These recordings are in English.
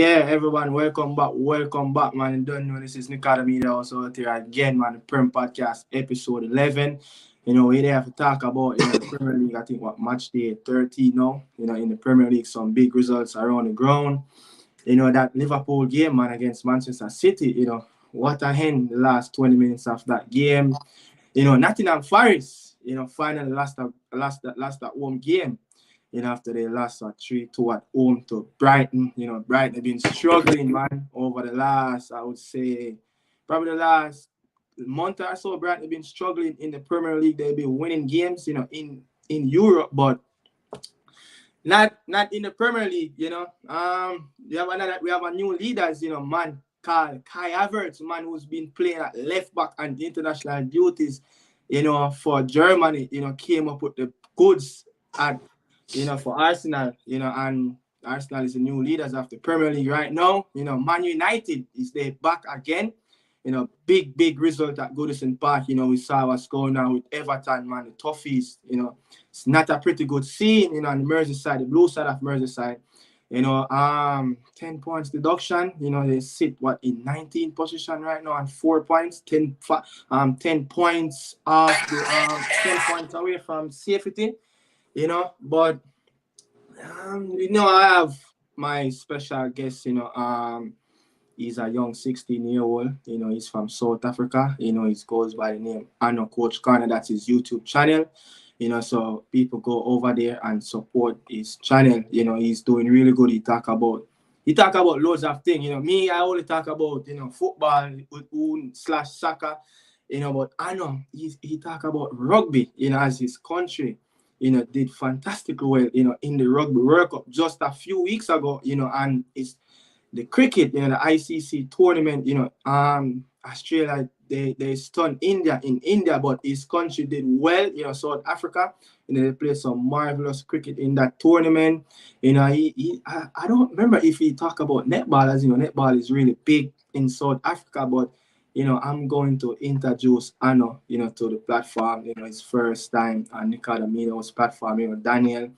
Yeah, everyone, welcome back, man. You don't know this is Nicola Media also out here again, man. The Prem Podcast, episode 11. We have to talk about, the Premier League. I think, match day 30 now. In the Premier League, some big results around the ground. That Liverpool game, man, against Manchester City, what a hand the last 20 minutes of that game. Nottingham Forest, finally lost that home game. After they lost 3-2 at home to Brighton. Brighton have been struggling, man, over the last, I would say, probably the last month or so. Brighton have been struggling in the Premier League. They've been winning games, in Europe, but not in the Premier League, We have a new leaders, man, called Kai Havertz, man, who's been playing at left back and international duties, for Germany, came up with the goods at for Arsenal, and Arsenal is the new leaders of the Premier League right now. Man United is there back again. Big result at Goodison Park. We saw what's going on with Everton, man, the Toffees. It's not a pretty good scene, on the Merseyside, the blue side of Merseyside. 10 points deduction. They sit, in 19th position right now and 4 points, 10 points off the 10 points away from safety. But I have my special guest, he's a young 16-year-old, he's from South Africa, he goes by the name Anno Coach Corner. That's his YouTube channel, so people go over there and support his channel. He's doing really good. He talk about loads of things. Me, I only talk about, football / soccer, but Anno, he talk about rugby, as his country did fantastically well, in the Rugby World Cup just a few weeks ago, and it's the cricket, the ICC tournament, Australia, they stunned India in India, but his country did well, South Africa, they played some marvelous cricket in that tournament. I don't remember if he talked about netball, as netball is really big in South Africa, but I'm going to introduce Anno, to the platform. His first time on Nicola Media's platform. Daniel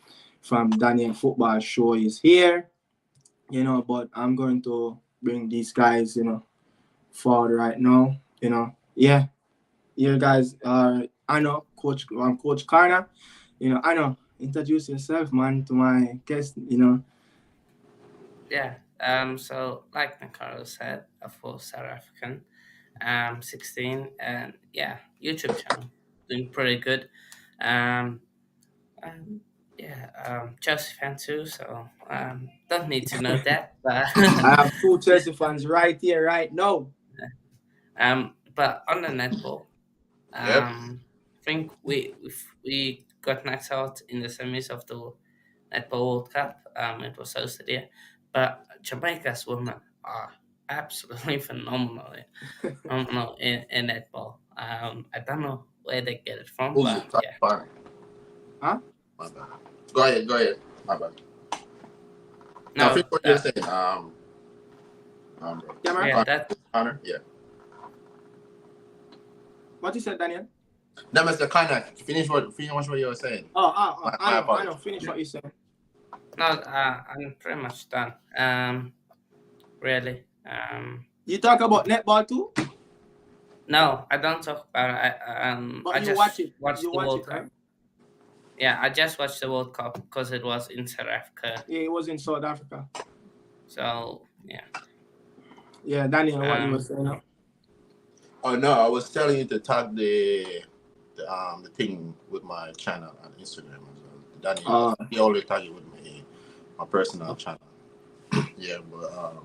from Daniel Football Show is here, but I'm going to bring these guys, forward right now. Yeah. You guys are Anno, Coach Corner. Anno, introduce yourself, man, to my guest, Yeah. So like Nicola said, of course, South African. 16, and yeah, YouTube channel doing pretty good. Um, Chelsea fan too, so don't need to know that, but I have two Chelsea fans right here, right now. but on the netball, Yep. I think we got knocked out in the semis of the Netball World Cup. It was hosted here, but Jamaica's women are absolutely phenomenal in netball. I don't know where they get it from, Who's but it? yeah. Fine. Huh? My bad. Go ahead. My bad. No, I No, think what you're saying. Yeah, that Connor. Yeah. What you said, Daniel? No, Mr. Connor. Finish what you were saying. I know. Finish what you said. no, I'm pretty much done. Really. You talk about netball too? No, I don't talk about it. But I you just watch it. watched You the watch World it, Cup. right? Yeah, I just watched the World Cup because it was in South Africa. Yeah, it was in South Africa. So yeah. Yeah, Daniel, what you were saying now? Oh no, I was telling you to tag the thing with my channel on Instagram as well. Daniel, he always tag it with my personal channel. Yeah, but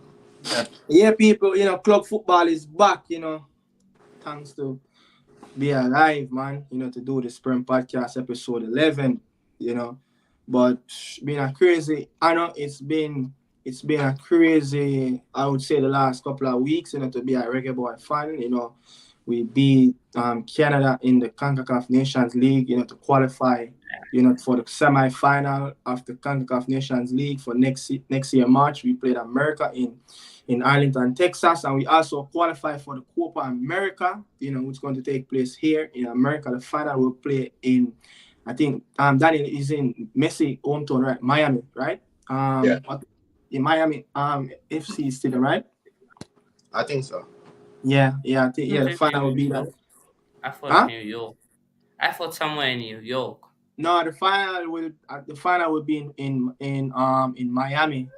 Yeah, people, club football is back, thanks to be alive, man, to do the Prem Podcast episode 11, but been a crazy, I know it's been a crazy, I would say, the last couple of weeks, to be a reggae boy fan. We beat Canada in the CONCACAF Nations League, to qualify, for the semi-final of the CONCACAF Nations League for next year March. We played America in Arlington, Texas, and we also qualify for the Copa America, which is going to take place here in America. The final will play in, I think, Daniel is in Messi hometown, right? Miami, right? Yeah. in Miami, FC Stadium, right? I think so. Yeah, I think Not the in final will New be that. York. I thought Huh? New York. I thought somewhere in New York. No, the final will be in Miami.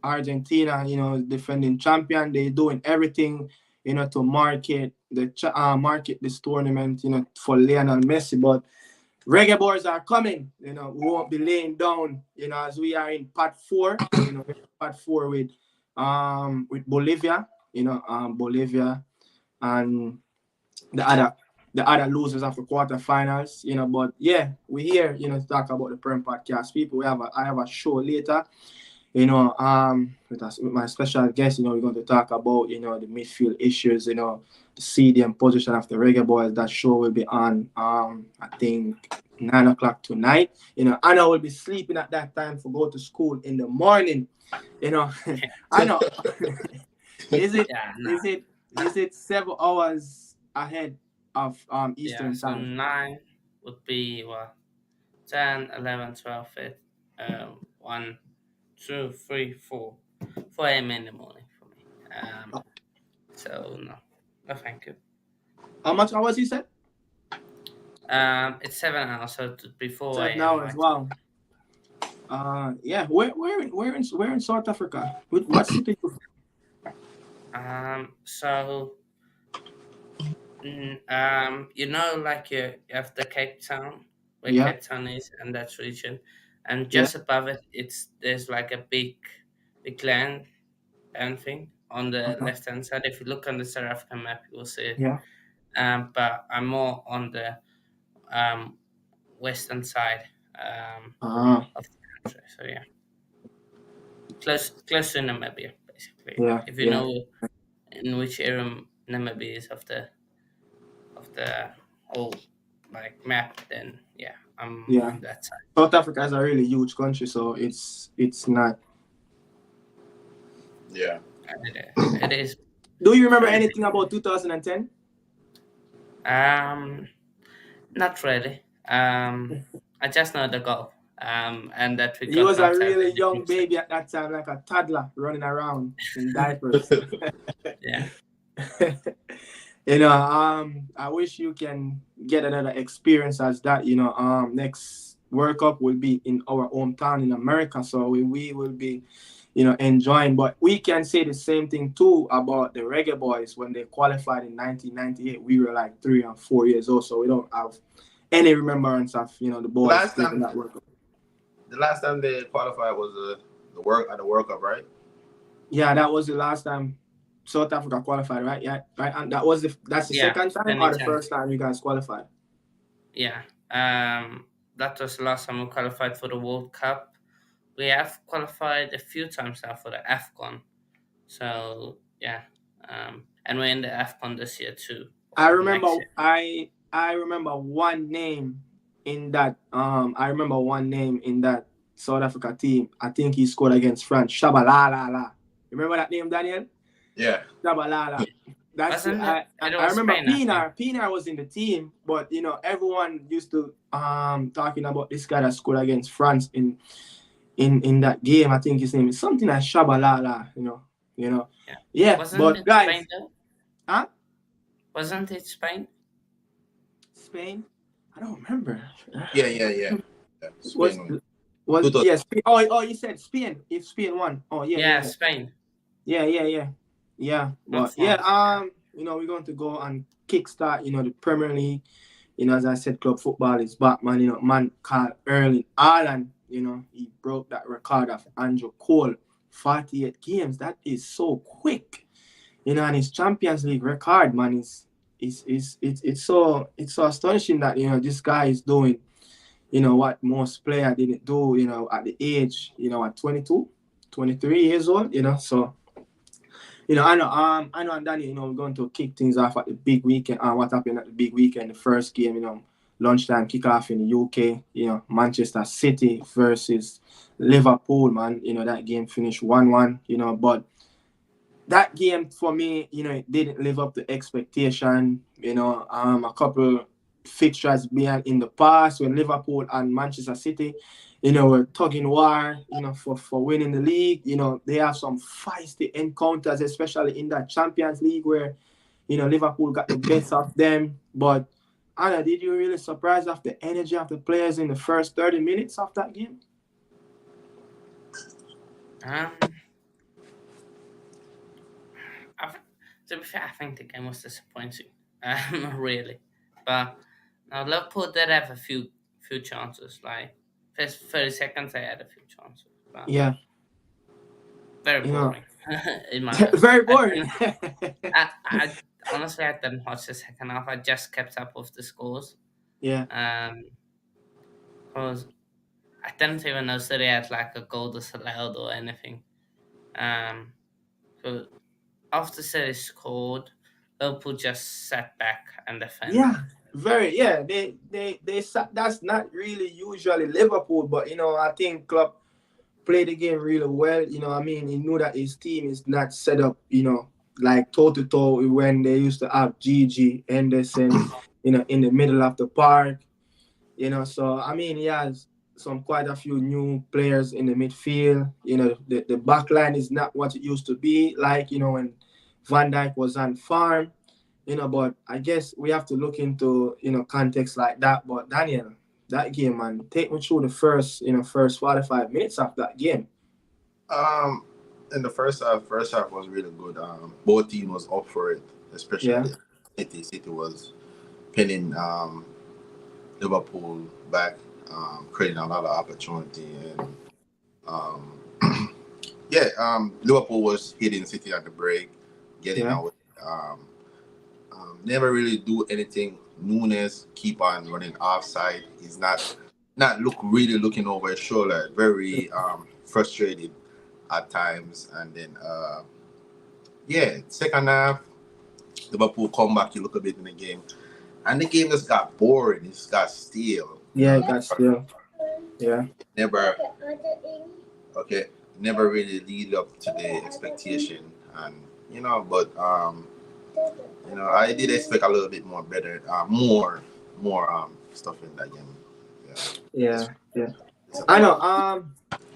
Argentina, defending champion. They're doing everything, to market this tournament, for Lionel Messi. But Reggae Boys are coming. We won't be laying down. As we are in part 4. Part 4 with Bolivia. Bolivia and the other losers of the quarterfinals. But yeah, we're here. To talk about the Prem Podcast. People, I have a show later. With my special guest, we're going to talk about, the midfield issues, the CDM position of the Reggae Boys. That show will be on, I think, 9 o'clock tonight. Anna will be sleeping at that time for go to school in the morning. I know. Is it Yeah, no. is it 7 hours ahead of Eastern So time? 9 would be 10, 11, 12, 1, 2, 3, 4. 4 a.m. in the morning for me. So no, thank you. How much hours you said? It's 7 hours, so it would be 4 7 a.m. hours. Wow. Yeah. Where in South Africa? What city? So like you have the Cape Town, where Yeah. Cape Town is, and that region, and just above it, there's like a big land and thing on the left hand side. If you look on the South African map, you will see it. Yeah. But I'm more on the western side of the country. So yeah, close to Namibia, basically. Yeah. If you know in which area Namibia is of the whole map, then yeah, I'm on that side. South Africa is a really huge country, so it's not. Yeah. It is. Do you remember anything about 2010? Not really. I just know the goal. And that we He got was a knocked out really in the young group baby stage. at that time, like a toddler running around in diapers. Yeah. I wish you can get another experience as that. Next World Cup will be in our hometown in America, so we will be, enjoying. But we can say the same thing too about the Reggae Boys when they qualified in 1998. We were like 3 and 4 years old, so we don't have any remembrance of the boys in that World Cup. The last time they qualified was the World Cup, right? Yeah, that was the last time South Africa qualified, right? Yeah, right. And that's the second time or the first time you guys qualified? Yeah. That was the last time we qualified for the World Cup. We have qualified a few times now for the AFCON. So yeah. And we're in the AFCON this year too. I remember I remember one name in that South Africa team. I think he scored against France. Shabalala. Remember that name, Daniel? Yeah. Shabalala. That's it. I remember Pinar was in the team, but everyone used to talking about this guy that scored against France in that game. I think his name is something like Shabalala, Yeah. But guys, Spain, though? Huh? Wasn't it Spain? Spain? I don't remember. Yeah. Spain. Yes. Oh, you said Spain. If Spain won. Oh, yeah. Yeah, Spain. Yeah. But yeah, we're going to go and kickstart, the Premier League. As I said, club football is back, man. Man called Erling Haaland, he broke that record of Andrew Cole, 48 games. That is so quick. And his Champions League record, man, it's so astonishing that this guy is doing, what most players didn't do, at the age, at 22, 23 years old, So, I know, and Danny, we're going to kick things off at the big weekend. What happened at the big weekend? The first game, lunchtime kickoff in the UK. Manchester City versus Liverpool, man. That game finished 1-1. But that game for me, it didn't live up to expectation. A couple fixtures being in the past when Liverpool and Manchester City, We're tugging war, for winning the league. They have some feisty encounters, especially in that Champions League where, Liverpool got the best of them. But Anna, did you really surprised of the energy of the players in the first 30 minutes of that game? To be fair, I think the game was disappointing. Really, but now Liverpool did have a few chances. Like first 30 seconds, they had a few chances, but Yeah, very you know, boring. In my opinion, very boring. I honestly I didn't watch the second half. I just kept up with the scores. Yeah, Because I didn't even know City had like a goal disallowed or anything. So after City scored, Liverpool just sat back and defended. yeah, very. Yeah, that's not really usually Liverpool, but I think Klopp played the game really well. I mean, he knew that his team is not set up, like toe to toe when they used to have Gigi Henderson, in the middle of the park. So I mean, he has quite a few new players in the midfield. The back line is not what it used to be like, when Van Dijk was on farm. But I guess we have to look into, context like that. But Daniel, that game, man, take me through the first 45 minutes of that game. In the first half was really good. Both teams was up for it, especially Yeah, City. City was pinning Liverpool back, creating a lot of opportunity, and um, Liverpool was hitting City at the break, getting yeah, out. Never really do anything. Nunes keep on running offside. He's not looking over his shoulder. Very frustrated at times, and then second half Liverpool come back. You look a bit in the game, and the game just got boring. It just got stale. yeah, it got still. Yeah, Never okay. Never really lead up to the expectation, and but I did expect a little bit more better, more stuff in that game. Yeah, yeah, yeah. I know.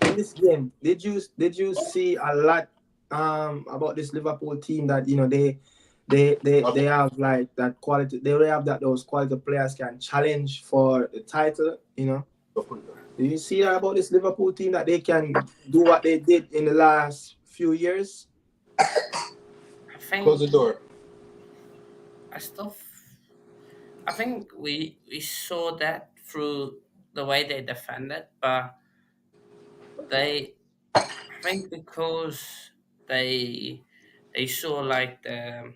In this game, did you see a lot about this Liverpool team that they have like that quality. They really have that those quality players can challenge for the title. Do you see that about this Liverpool team that they can do what they did in the last few years? I Close the think door. I still, I think we saw that through the way they defended, but they, I think because they they saw like the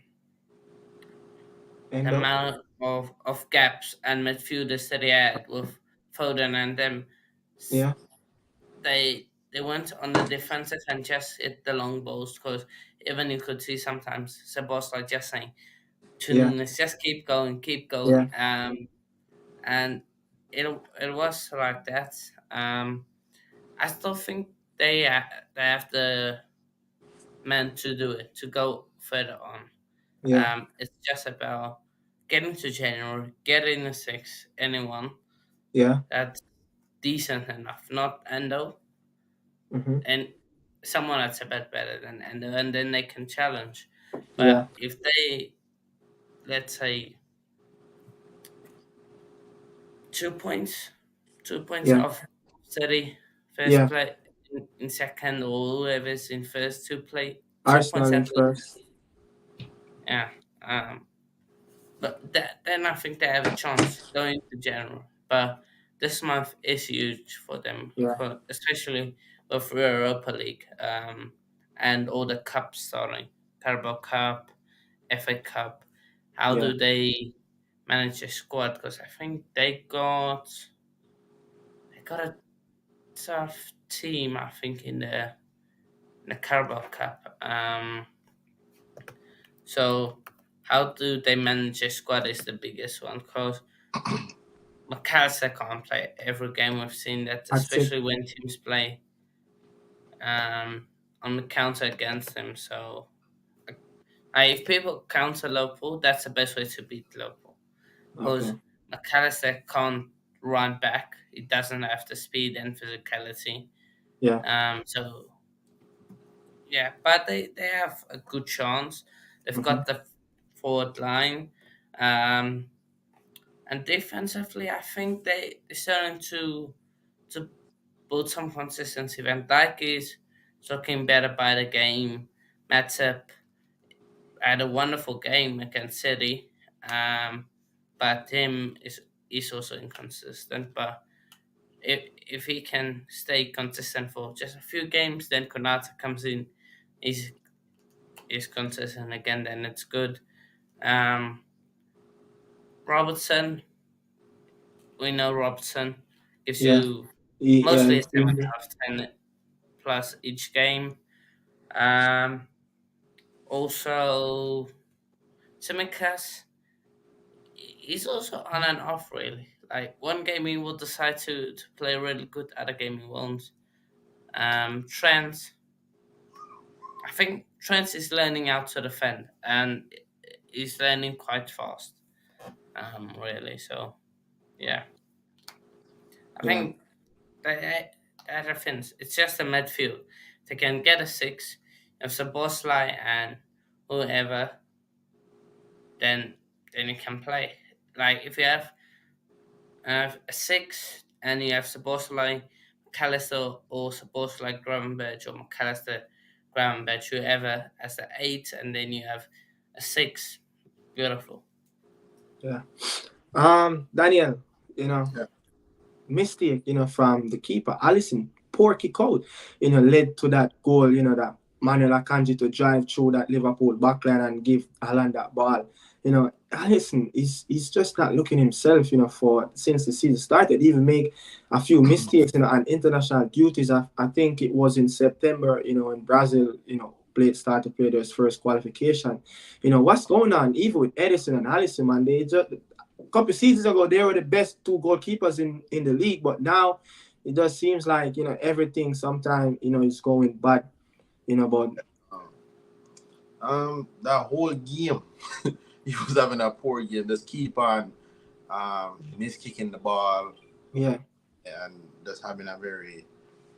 End up. amount of gaps and midfielders that they had with Foden and them, s- Yeah, they went on the defensive and just hit the long balls because even you could see sometimes Sebastian just saying to yeah, Nunes, just keep going, keep yeah, going. And it was like that. I still think they have the men to do it to go further on. yeah, It's just about getting to January, getting a six, anyone yeah. that's decent enough, not Endo, Mm-hmm. and someone that's a bit better than Endo, and then they can challenge. Yeah, But if they, let's say, 2 points, 2 points yeah, of City first yeah. play in second, or whoever's in first to play 2 points Arsenal in at least. first. Yeah. But then I think they have a chance going to general. But this month is huge for them, Yeah, especially with Europa League and all the cups starting, Carabao Cup, FA Cup. How yeah. do they manage a squad? Because I think they got a tough team. I think in the Carabao Cup. So how do they manage a squad is the biggest one because McAllister can't play every game. We've seen that, That's it. especially when teams play on the counter against him. So, if people counter Liverpool, that's the best way to beat Liverpool Okay. because McAllister can't run back. He doesn't have the speed and physicality. Yeah. So yeah, but they have a good chance. They've got the forward line. And defensively, I think they're starting to build some consistency. Van Dijk is looking better by the game. Matip had a wonderful game against City, but Tim is also inconsistent. But if he can stay consistent for just a few games, then Konata comes in, is consistent again, then it's good. Robertson, we know Robertson gives Yeah. you Yeah. mostly a 7.5, 10 plus each game. Also, Tsimikas, he's also on and off really. Like one game he will decide to play really good, other game he won't. Trent, I think Trent is learning how to defend, and he's learning quite fast. Really. So yeah, I Yeah. think the other things. It's just a midfield. They can get a 6. If Szoboszlai and whoever, then you can play. Like if you have a 6 and you have Szoboszlai, McAllister, or Szoboszlai, Gravenberch, or McAllister, Gravenberch, whoever as the 8, and then you have a 6. Beautiful. Yeah. Daniel, Yeah. mistake, from the keeper, Allison, poor kick out, led to that goal, that Manuel Akanji to drive through that Liverpool backline and give Haaland that ball. Allison he's just not looking himself, for since the season started. He even make a few mistakes, and international duties. I think it was in September, in Brazil, started to play their first qualification. What's going on, even with Edison and Allison, man, they just a couple of seasons ago, they were the best 2 goalkeepers in the league, but now it just seems like everything sometimes is going bad. But that whole game, he was having a poor game. Just keep on miskicking the ball. Yeah. And just having a very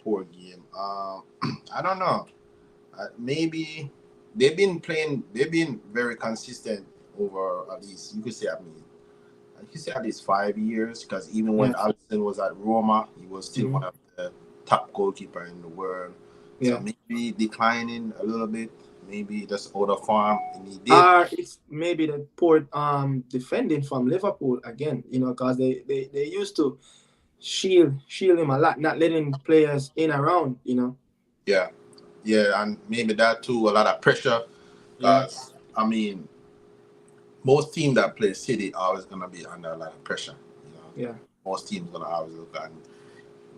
poor game. I don't know. Maybe they've been very consistent over at least, you could say, at least 5 years, because even when Alisson was at Roma, he was still one of the top goalkeeper in the world. So maybe declining a little bit, maybe just out of form. And he did. It's maybe the poor defending from Liverpool again, because they used to shield him a lot, not letting players in around, Yeah, and maybe that too, a lot of pressure. Because I mean, most teams that play City are always gonna be under a lot of pressure. Most teams gonna always look at.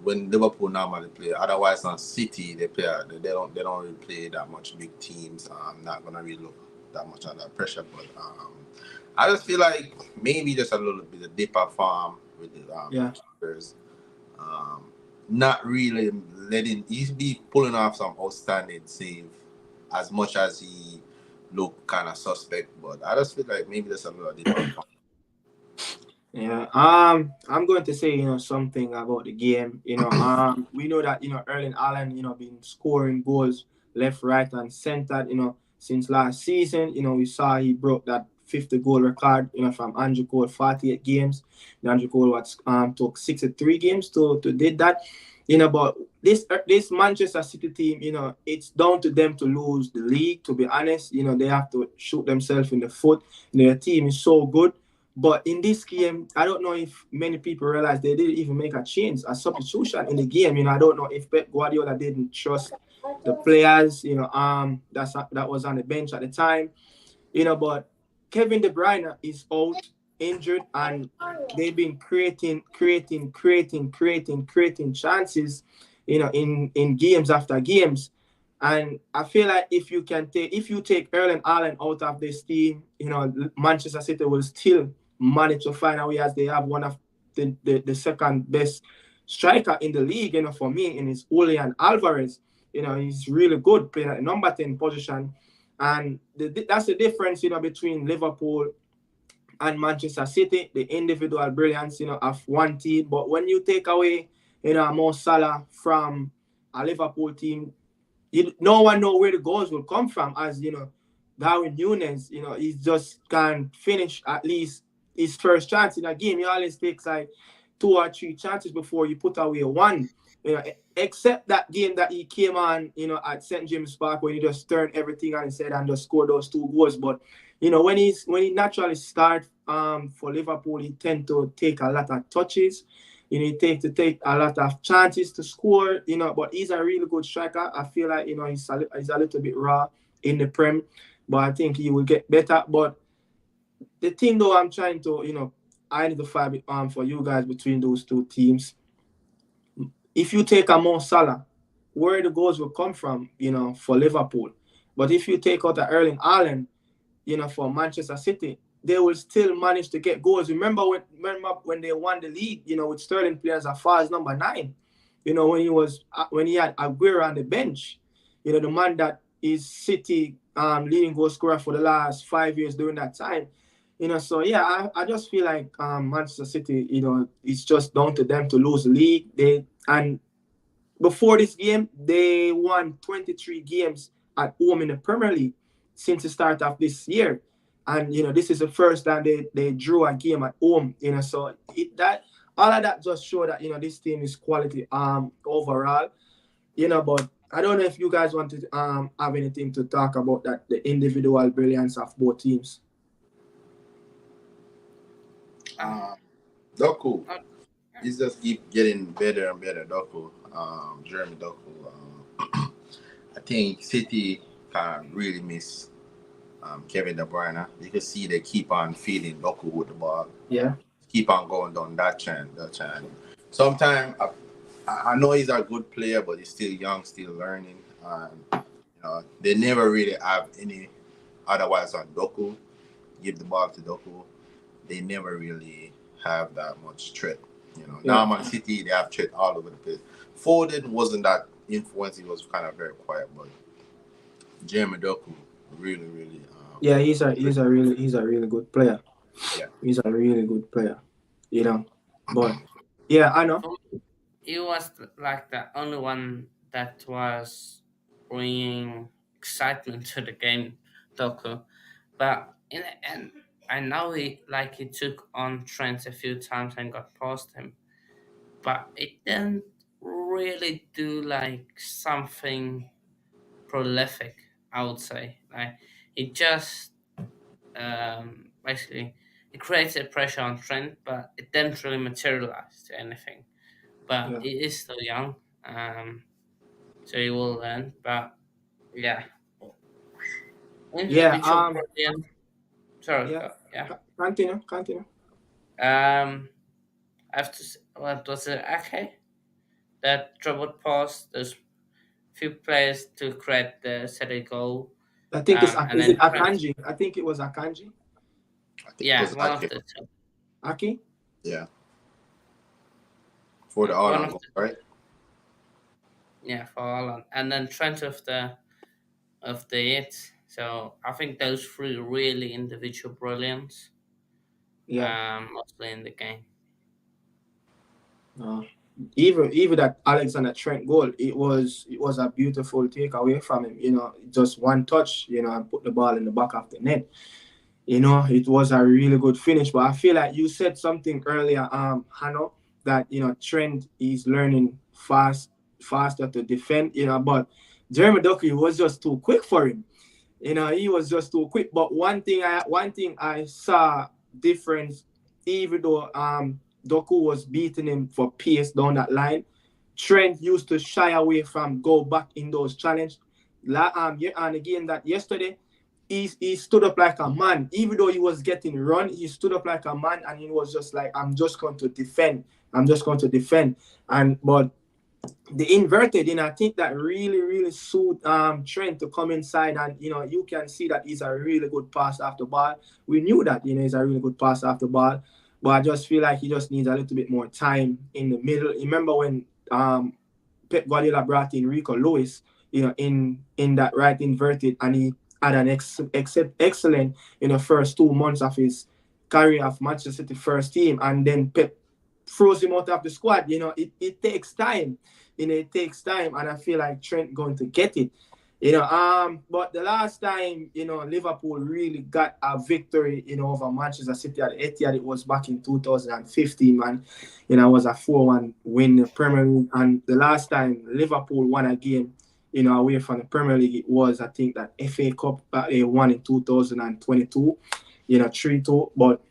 When Liverpool normally play, otherwise on City they don't really play that much big teams. Not gonna really look that much under pressure. But I just feel like maybe just a little bit of dip of form with the keepers. Not really letting he be pulling off some outstanding save as much as he look kind of suspect. But I just feel like maybe there's a little dip of form. Yeah, I'm going to say, something about the game. We know that, Erling Haaland, been scoring goals left, right, and center, since last season. We saw he broke that 50 goal record, from Andrew Cole, 48 games. Andrew Cole took 63 games to did that. But this Manchester City team, it's down to them to lose the league, to be honest. They have to shoot themselves in the foot. Their team is so good. But in this game, I don't know if many people realize they didn't even make a substitution in the game. I don't know if Pep Guardiola didn't trust the players, that was on the bench at the time. But Kevin De Bruyne is out, injured, and they've been creating chances, in games after games. And I feel like if you take Erling Haaland out of this team, Manchester City will still manage to find a way, as they have one of the second best striker in the league, for me, and it's Julian Alvarez. He's really good playing at the number 10 position. And that's the difference, between Liverpool and Manchester City, the individual brilliance, of one team. But when you take away, Mo Salah from a Liverpool team, no one know where the goals will come from. As Darwin Núñez, he just can't finish at least his first chance in a game. He always takes like 2 or 3 chances before you put away one. Except that game that he came on, at St. James Park, when he just turned everything on his head and just scored those 2 goals. But when he naturally start for Liverpool, he tend to take a lot of touches. He take a lot of chances to score. But he's a really good striker. I feel like he's a little bit raw in the Prem, but I think he will get better. But the thing though, I'm trying to identify for you guys between those 2 teams. If you take a Mo Salah, where the goals will come from, for Liverpool. But if you take out the Erling Haaland, for Manchester City, they will still manage to get goals. Remember when they won the league, with Sterling playing as far as number 9, when he had Aguero on the bench, the man that is City leading goal scorer for the last 5 years during that time. So yeah, I just feel like Manchester City, it's just down to them to lose the league. And before this game, they won 23 games at home in the Premier League since the start of this year. And, this is the first time they drew a game at home, so all of that just show that, this team is quality overall, but I don't know if you guys want to have anything to talk about that, the individual brilliance of both teams. Doku. He's just keep getting better and better, Doku. Jeremy Doku. I think City can really miss Kevin De Bruyne. You can see they keep on feeding Doku with the ball. Yeah. Keep on going down that channel. Sometimes I know he's a good player, but he's still young, still learning. And they never really have any otherwise on Doku. Give the ball to Doku. They never really have that much threat. Now Man City, they have threat all over the place. Foden wasn't that influence. He was kind of very quiet, but Jeremy Doku really, really. He's a really good player. Yeah, he's a really good player. But yeah, I know. He was like the only one that was bringing excitement to the game, Doku. But in the end, I know he took on Trent a few times and got past him, but it didn't really do something prolific, I would say. It just basically it created pressure on Trent, but it didn't really materialize to anything. But he is still young, so he will learn. But yeah, Sorry. Yeah. Continue. I have to. What was it? Okay, that troubled pass. There's few players to create the set a goal. I think it's Akanji. I think it was Akanji. One of the 2. Aki? Yeah. For the Haaland, right? Yeah, for Haaland, and then Trent of the 8. So I think those 3 really individual brilliance. Yeah. Mostly in the game. Even that Alexander Trent goal, it was a beautiful takeaway from him. Just one touch, and put the ball in the back of the net. It was a really good finish. But I feel like you said something earlier, Hanno, that Trent is learning faster to defend. But Jeremy Doku was just too quick for him. He was just too quick. But one thing I saw difference, even though Doku was beating him for pace down that line, Trent used to shy away from go back in those challenges. And again, that yesterday, he stood up like a man. Even though he was getting run, he stood up like a man, and he was just like, I'm just going to defend. But the inverted, I think that really, really suit Trent to come inside, and you can see that he's a really good pass after ball. We knew that he's a really good pass after ball, but I just feel like he just needs a little bit more time in the middle. Remember when Pep Guardiola brought in Rico Lewis, in that right inverted, and he had an excellent first 2 months of his career of Manchester City first team, and then Pep froze him out of the squad. It takes time. It takes time, and I feel like Trent going to get it. But the last time, Liverpool really got a victory, over Manchester City at Etihad, it was back in 2015, man. It was a 4-1 win in the Premier League. And the last time Liverpool won a game, away from the Premier League, it was, I think, that FA Cup that they won in 2022, 3-2. But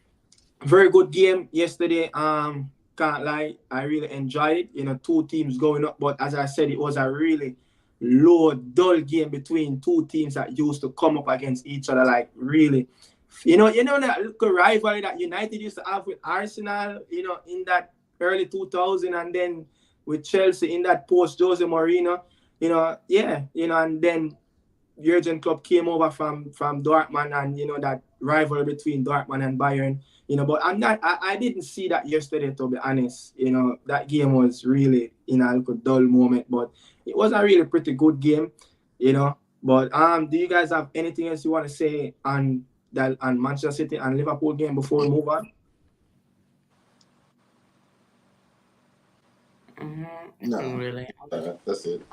very good game yesterday. Can't lie, I really enjoyed it. Two teams going up, but as I said, it was a really low, dull game between two teams that used to come up against each other. Like really, that little rivalry that United used to have with Arsenal, in that early 2000, and then with Chelsea in that post Jose Mourinho, and then Jurgen Klopp came over from Dortmund, and that rivalry between Dortmund and Bayern. But I didn't see that yesterday, to be honest. That game was really a little dull moment, but it was a really pretty good game. But do you guys have anything else you want to say on Manchester City and Liverpool game before we move on? No, really. That's it.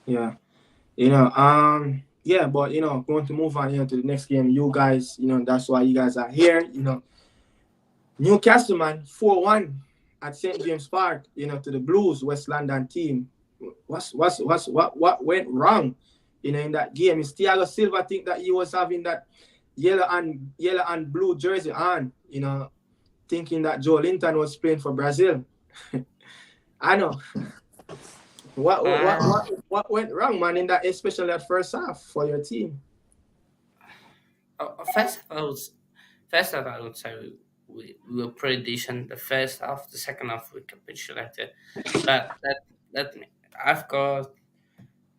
Yeah. But going to move on to the next game. You guys, that's why you guys are here. Newcastle, man, 4-1 at St. James Park, to the Blues, West London team. What went wrong, in that game? Is Thiago Silva think that he was having that yellow and blue jersey on, thinking that Joe Linton was playing for Brazil? I know. What went wrong, man, in that, especially that first half for your team? First half, I would say we were pretty decent. The first half, the second half, we capitulated. But let me. I've got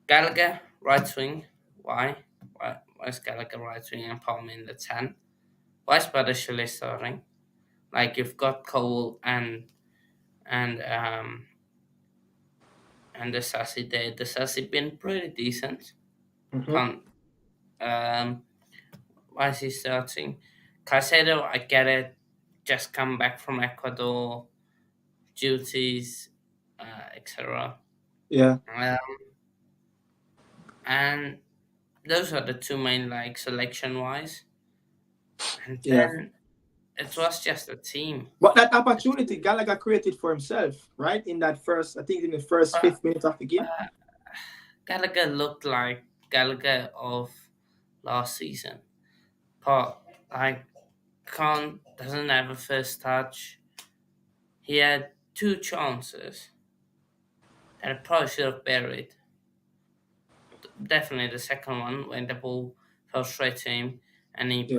Gallagher right wing. Why? Why is Gallagher right wing and Palmer in the 10? Why is Badiashile starting? Like you've got Cole and the Sassy there. The Sassy been pretty decent. Mm-hmm. Why is he starting? Caicedo, I get it. Just come back from Ecuador, duties, etc. Yeah. And those are the two main, like, selection wise. And then it was just a team. But that opportunity Gallagher created for himself, right? In that first, I think in the first 5 minutes of the game. Gallagher looked like Gallagher of last season. But like Khan doesn't have a first touch. He had two chances that I probably should have buried. Definitely the second one when the ball fell straight to him and he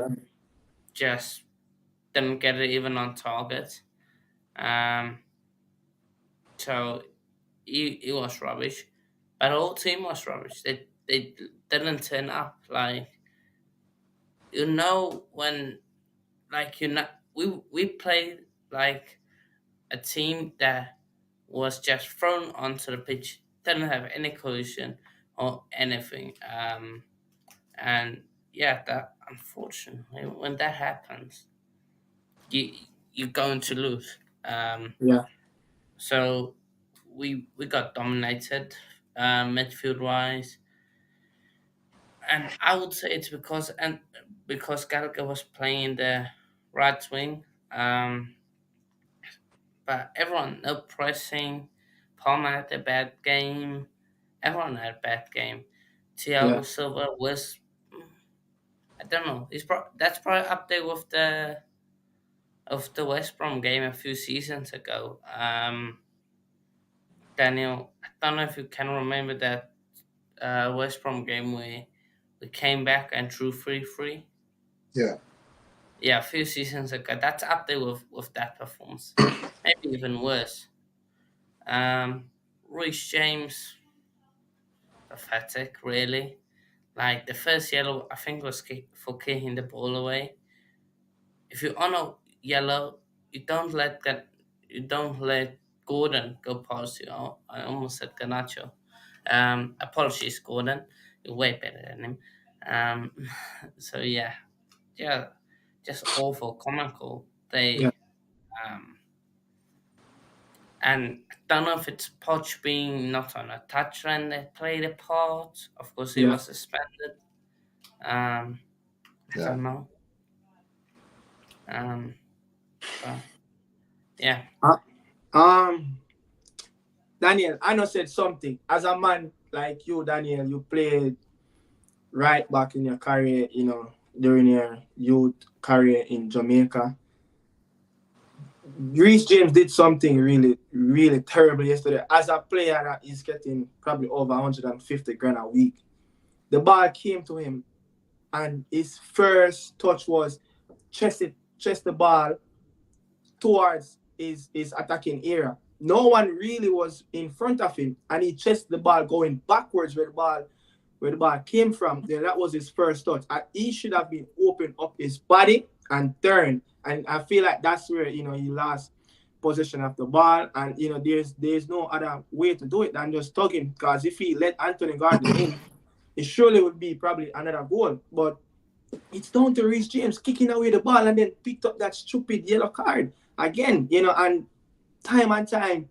just didn't get it even on target. So he was rubbish. But the whole team was rubbish. They didn't turn up. Like, when, like, we played like a team that was just thrown onto the pitch, didn't have any cohesion or anything. And yeah, that, unfortunately, when that happens, you're going to lose. So we got dominated, midfield wise, and I would say it's because Gallagher was playing the right wing. But everyone, no pressing. Palmer had a bad game. Everyone had a bad game. Thiago Silva was, I don't know. That's probably up there with the West Brom game a few seasons ago. Daniel, I don't know if you can remember that West Brom game where we came back and drew 3-3. Yeah. Yeah, a few seasons ago. That's up there with that performance. Maybe even worse. Reece James, pathetic, really. Like the first yellow, I think was for kicking the ball away. If you honor yellow, you don't let Gordon go past you. Oh, I almost said Ganacho. Apologies, Gordon. You're way better than him. So yeah, just awful, comical. They and I don't know if it's Poch being not on a touchline that played a part. Of course, he was suspended. I don't know. But yeah. Daniel, I know said something. As a man like you, Daniel, you played right back in your career, during your youth career in Jamaica. Reece James did something really, really terrible yesterday. As a player that is getting probably over 150 grand a week, the ball came to him, and his first touch was chest the ball towards his attacking area. No one really was in front of him, and he chested the ball going backwards where the ball came from. Then that was his first touch. And he should have been open up his body and turn. And I feel like that's where he lost possession of the ball. And there's no other way to do it than just tugging. Because if he let Anthony Gordon in, it surely would be probably another goal. But it's down to Reece James kicking away the ball and then picked up that stupid yellow card again. And time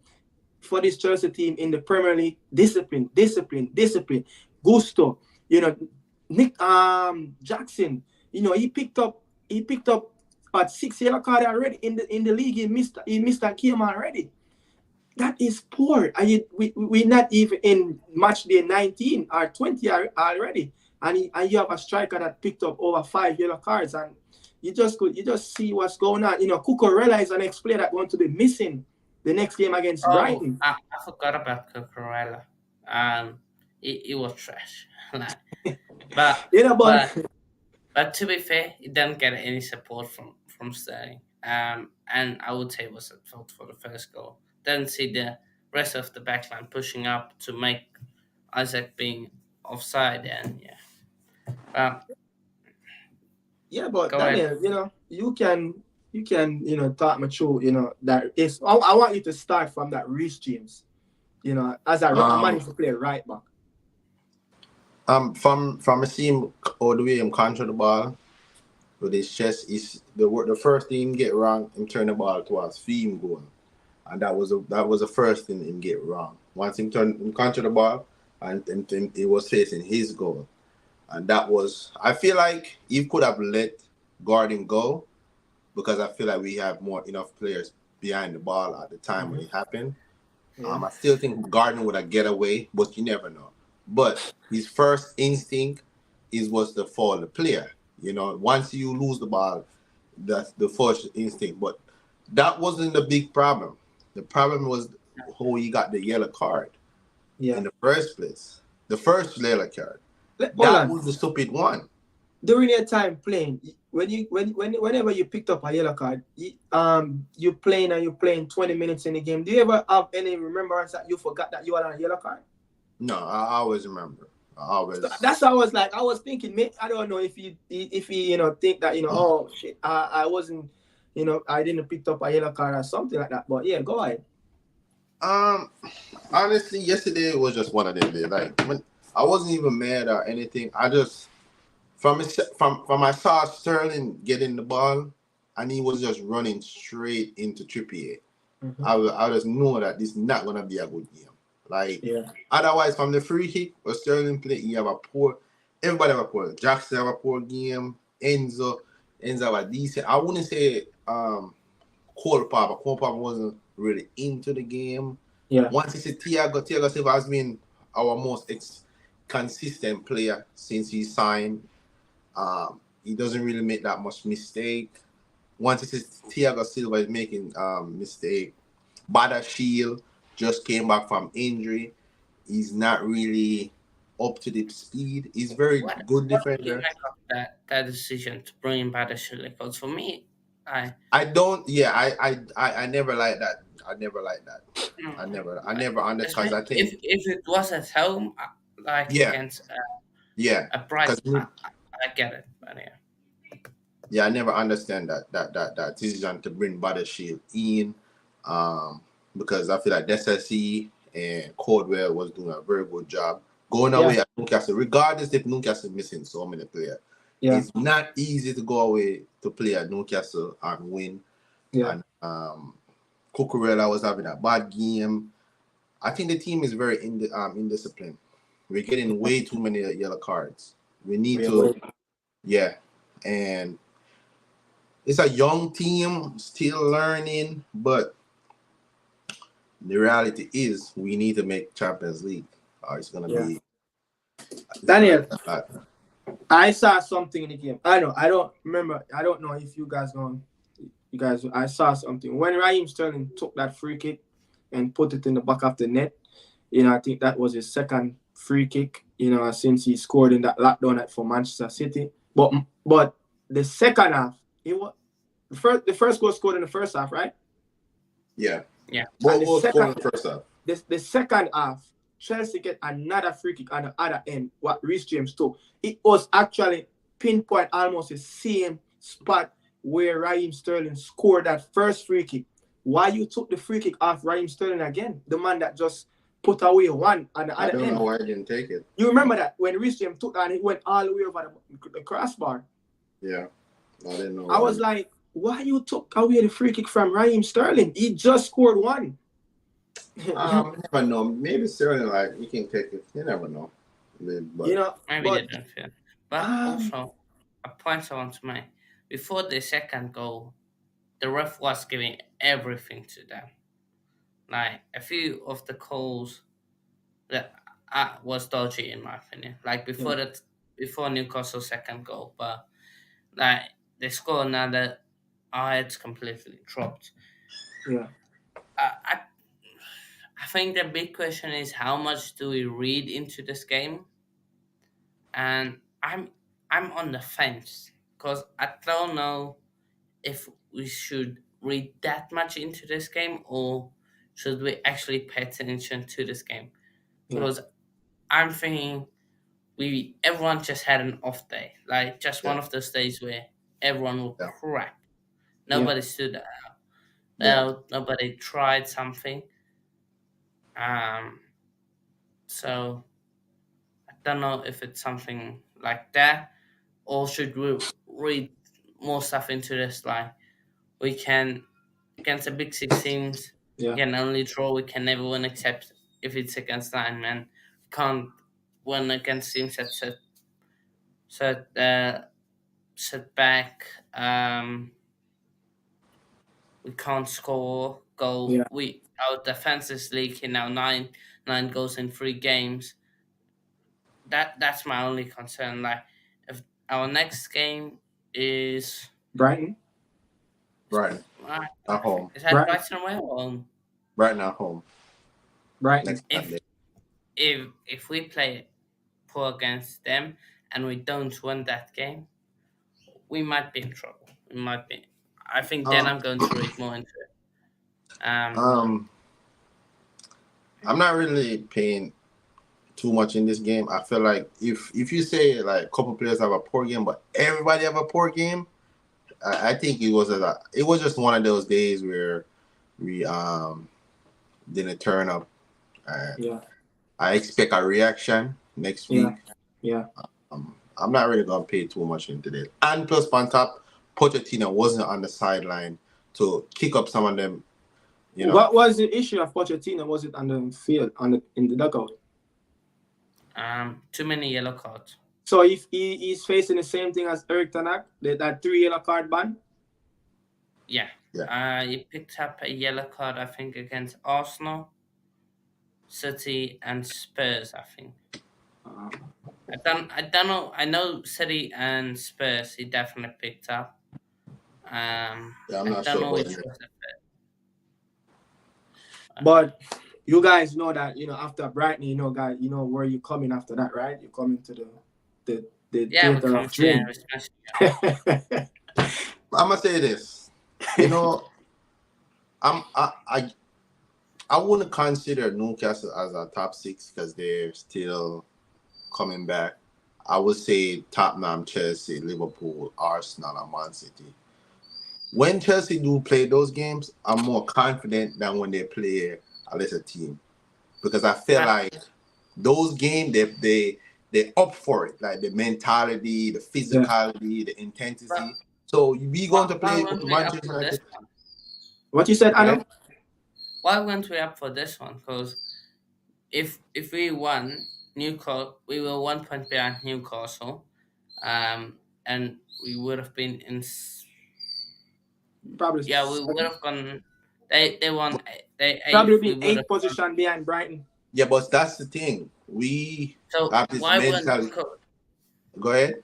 for this Chelsea team in the Premier League, discipline. Gusto, Nick Jackson, he picked up 6 yellow cards already in the league. He missed a game already. That is poor. We're not even in match day 19 or 20 already, and you have a striker that picked up over 5 yellow cards, and you just see what's going on. Cucurella is an ex-player that's going to be missing the next game against Brighton. I forgot about Cucurella. He was trash. But to be fair, he didn't get any support from Sterling. And I would say it was at fault for the first goal. Didn't see the rest of the backline pushing up to make Isaac being offside, and but Daniel, you can talk me through, that is. I want you to start from that Reece James, as a managed to play right back. From a seam all the way him control the ball with his chest, is the first thing him get wrong, him turn the ball towards Fee goal. And that was the first thing him get wrong. Once him control the ball and it was facing his goal. And that was, I feel like he could have let Gordon go, because I feel like we have enough players behind the ball at the time when it happened. I still think Gordon would have get away, but you never know. But his first instinct was to follow the player. Once you lose the ball, that's the first instinct. But that wasn't the big problem. The problem was how he got the yellow card in the first place. The first yellow card. That was the stupid one. During your time playing, whenever you picked up a yellow card, you're playing 20 minutes in the game. Do you ever have any remembrance that you forgot that you had on a yellow card? No, I always remember. That's how I was thinking. I don't know if you think that oh shit, I wasn't, I didn't pick up a yellow card or something like that. But yeah, go ahead. Honestly, yesterday was just one of them days. Like, when I wasn't even mad or anything. I just from I saw Sterling getting the ball, and he was just running straight into Trippier. I just know that this is not gonna be a good game. Otherwise, from the free hit or Sterling play, everybody have a poor. Jackson have a poor game. Enzo have a decent. I wouldn't say Cole Palmer wasn't really into the game. Once you see Thiago Silva has been our most consistent player since he signed. He doesn't really make that much mistake. Once you see Thiago Silva is making mistake. Badashiel just came back from injury. He's not really up to the speed. He's very good defender. What do you make of that decision to bring in Badashiel? Because for me, I never like that. I never like that. I never understand. Because I think if it was at home, against a Brighton, I get it. But I never understand that decision to bring Badashiel in. Because I feel like SSC and Caldwell was doing a very good job going away at Newcastle, regardless if Newcastle missing so many players. It's not easy to go away to play at Newcastle and win. Yeah. And Cucurella was having a bad game. I think the team is very indisciplined. We're getting way too many yellow cards. We need to, and it's a young team still learning, but the reality is we need to make Champions League. It's gonna be Daniel. I saw something in the game. I don't remember. I don't know if you guys know. I saw something when Raheem Sterling took that free kick and put it in the back of the net. I think that was his second free kick. Since he scored in that lockdown for Manchester City. But the second half, it was the first goal scored in the first half, right? Yeah. What was scored in the first half? The second half, Chelsea get another free kick on the other end. What Reece James took, it was actually pinpoint almost the same spot where Raheem Sterling scored that first free kick. Why you took the free kick off Raheem Sterling again? The man that just put away one on the other end. I don't know why I didn't take it. You remember that when Reece James took that and it went all the way over the crossbar? Yeah, I didn't know. I was like, why you took away the free kick from Raheem Sterling? He just scored one. Never know. Maybe Sterling, you can take it. You never know. But, maybe they don't feel. But also, a point I want to make. Before the second goal, the ref was giving everything to them. Like, a few of the calls that was dodgy in my opinion. Like before Newcastle's second goal, but they score another, our heads completely dropped. Yeah. I think the big question is how much do we read into this game, and I'm on the fence because I don't know if we should read that much into this game or should we actually pay attention to this game, because I'm thinking everyone just had an off day, like just one of those days where everyone will crap. Nobody stood out. Nobody tried something. So I don't know if it's something like that, or should we read more stuff into this? Like, we can, against the big six teams, we can only draw. We can never win except if it's against 9 men. We can't win against teams that set back. We can't score goal. Our defense is leaking now. 9 goals in 3 games. That's my only concern. Like, if our next game is Brighton. At home. Is that Brighton away or home? Brighton at home. Brighton. If we play poor against them and we don't win that game, we might be in trouble. We might be. I think then I'm going to read more into it. I'm not really paying too much in this game. I feel like if you say like a couple players have a poor game, but everybody have a poor game, I think it was just one of those days where we didn't turn up. I expect a reaction next week. I'm not really gonna pay too much into this. And plus, on top, Pochettino wasn't on the sideline to kick up some of them. What was the issue of Pochettino? Was it on the field, in the dugout? Too many yellow cards. So if he's facing the same thing as Eric Ten Hag, that 3 yellow card ban? Yeah. He picked up a yellow card, I think, against Arsenal, City, and Spurs, I think. I don't know. I know City and Spurs he definitely picked up. I'm not sure. Which was the but you guys know that, after Brighton, guys, where you coming after that, right? You're coming to the theater of dream. I'm gonna say this. I wouldn't consider Newcastle as a top 6 because they're still coming back. I would say Tottenham, Chelsea, Liverpool, Arsenal, and Man City. When Chelsea do play those games, I'm more confident than when they play a lesser team, because I feel like those games they they up for it, like the mentality, the physicality, the intensity. So we going to play Manchester United. What you said, Anna? Why weren't we up for this one? Because if we won Newcastle, we were 1 point behind Newcastle, and we would have been in. Probably. Yeah, we would have gone. They won. They probably been 8th position behind Brighton. Yeah, but that's the thing. We have this mentality. Go ahead.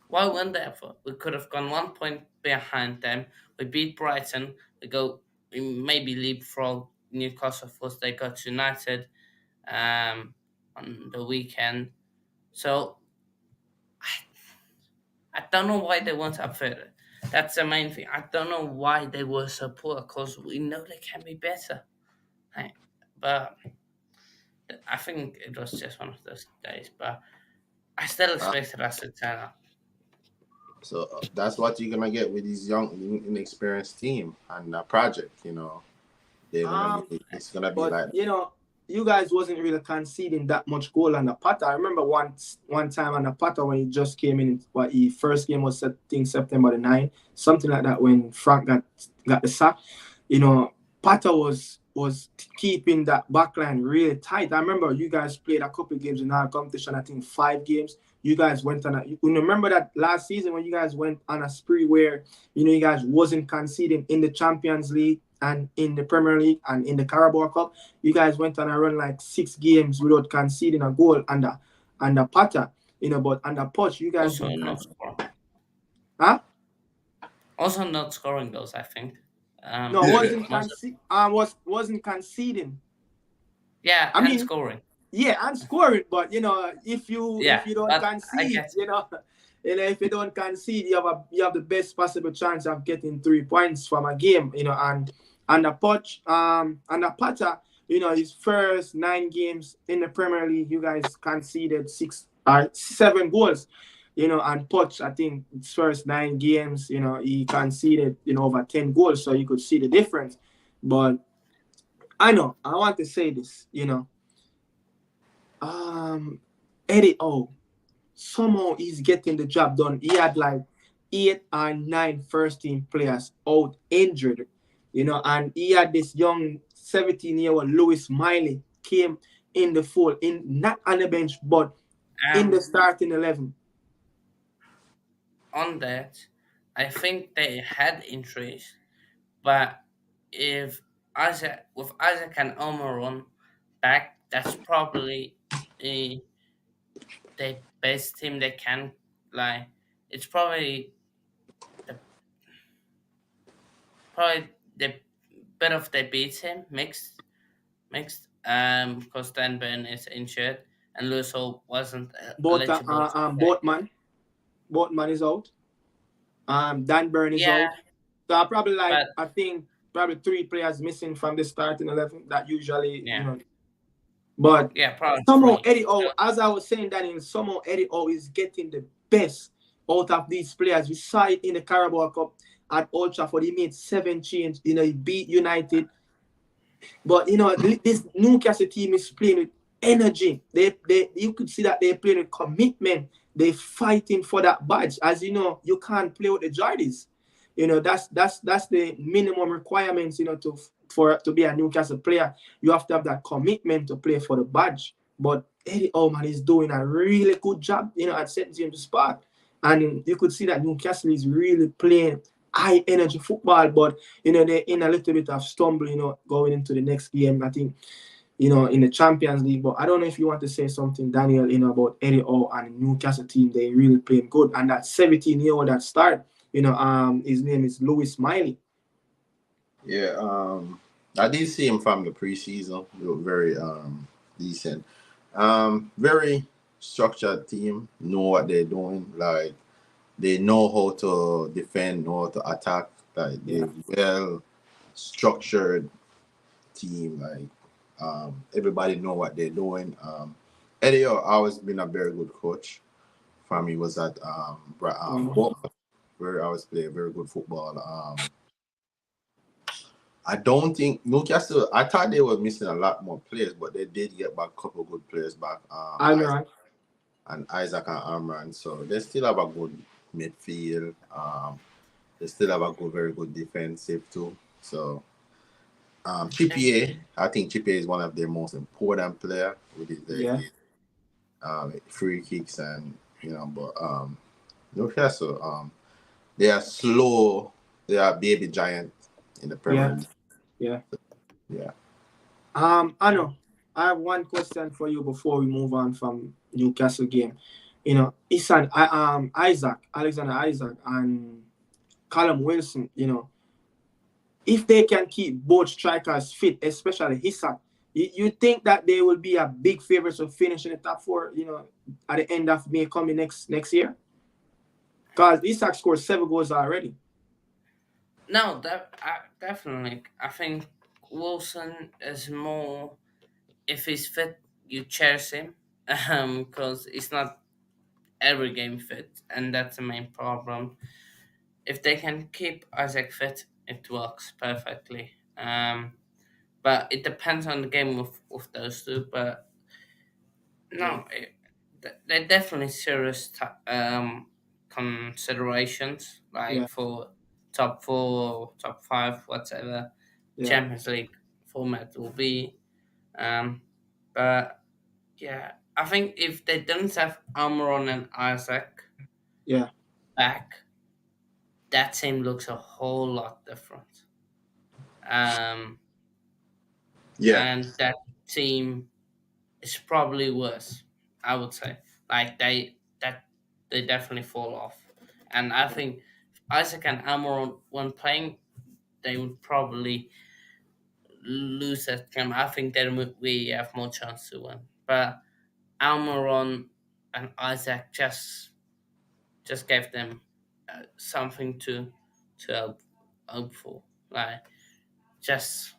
Why weren't they up for? We could have gone 1 point behind them. We beat Brighton. We maybe leapfrog Newcastle first. They got United on the weekend. So I don't know why they weren't up for it. That's the main thing. I don't know why they were so poor, because we know they can be better. Right? But I think it was just one of those days. But I still expected us to turn up. So that's what you're gonna get with these young, inexperienced team and project. It's gonna be like. You guys wasn't really conceding that much goal on the Potter. I remember one time on the Potter when he just came in. What his first game was, I think, September the 9th, something like that. When Frank got the sack, Potter was keeping that backline really tight. I remember you guys played a couple of games in our competition. I think 5 games. You guys went on you remember that last season when you guys went on a spree where you guys wasn't conceding in the Champions League and in the Premier League and in the Carabao Cup. You guys went on a run like 6 games without conceding a goal under Potter. But under Poch, you guys also not scoring. Huh? Also not scoring those, I think. Wasn't conceding. Yeah, I mean scoring. Yeah, and scoring, but if you don't concede, if you don't concede, you have the best possible chance of getting 3 points from a game, and the Poch, and the Potter, his first 9 games in the Premier League, you guys conceded 7 goals, and Poch, I think his first 9 games, he conceded, over 10 goals, so you could see the difference. But I want to say this, Eddie O, somehow he's getting the job done. He had like 8 or 9 first team players out injured, and he had this young 17-year-old Lewis Miley came in the fold, not on the bench, but in the starting 11. On that, I think they had injuries, but with Isaac and Omar back, that's probably the best team they can. Like, it's probably the bit of they beat him mixed because Dan Burn is injured and Lewis Hall wasn't eligible. Boatman is out. Dan Burn is out. So I think probably 3 players missing from the starting 11 that usually But somehow Eddie O, as I was saying, Daniel, somehow Eddie O is getting the best out of these players. We saw it in the Carabao Cup at Old Trafford. He made 7 changes. He beat United. But this Newcastle team is playing with energy. You could see that they're playing with commitment. They're fighting for that badge. As you know, you can't play with the Jardis. That's the minimum requirements. To be a Newcastle player, you have to have that commitment to play for the badge. But Eddie Allman is doing a really good job, at St. James Park. And you could see that Newcastle is really playing high energy football, but they're in a little bit of stumble, going into the next game, I think, in the Champions League. But I don't know if you want to say something, Daniel, about Eddie O and Newcastle team. They really playing good. And that 17-year-old that start, his name is Lewis Miley. Yeah, I did see him from the preseason. They were very decent. Very structured team. Know what they're doing. Like, they know how to defend, know how to attack. Like, they're well structured team. Like, everybody know what they're doing. Eddie always been a very good coach. For me, was at where I always play very good football. I don't think Newcastle. I thought they were missing a lot more players, but they did get back a couple of good players back. and Isaac and Amran. So they still have a good midfield. They still have a very good defensive too. So Trippier, I think Trippier is one of their most important player with his free kicks and but Newcastle they are slow. They are baby giant in the Premier League. Yeah. Yeah. I know. I have one question for you before we move on from Newcastle game. Alexander Isaac, and Callum Wilson. If they can keep both strikers fit, especially Isak, you think that they will be a big favorite to finish in the top four? At the end of May coming next year, because Isak scored 7 goals already. No, definitely. I think Wilson is more. If he's fit, you cherish him, because he's not every game fit, and that's the main problem. If they can keep Isaac fit, it works perfectly. But it depends on the game with those two. But no, they're definitely serious considerations, like for top 4, top 5, whatever Champions League format will be. But yeah, I think if they don't have Almiron and Isaac back, that team looks a whole lot different. And that team is probably worse, I would say. Like they definitely fall off. And I think if Isaac and Almiron when playing, they would probably lose that game. I think then we have more chance to win. But Almiron and Isaac just gave them something to hope for. Like just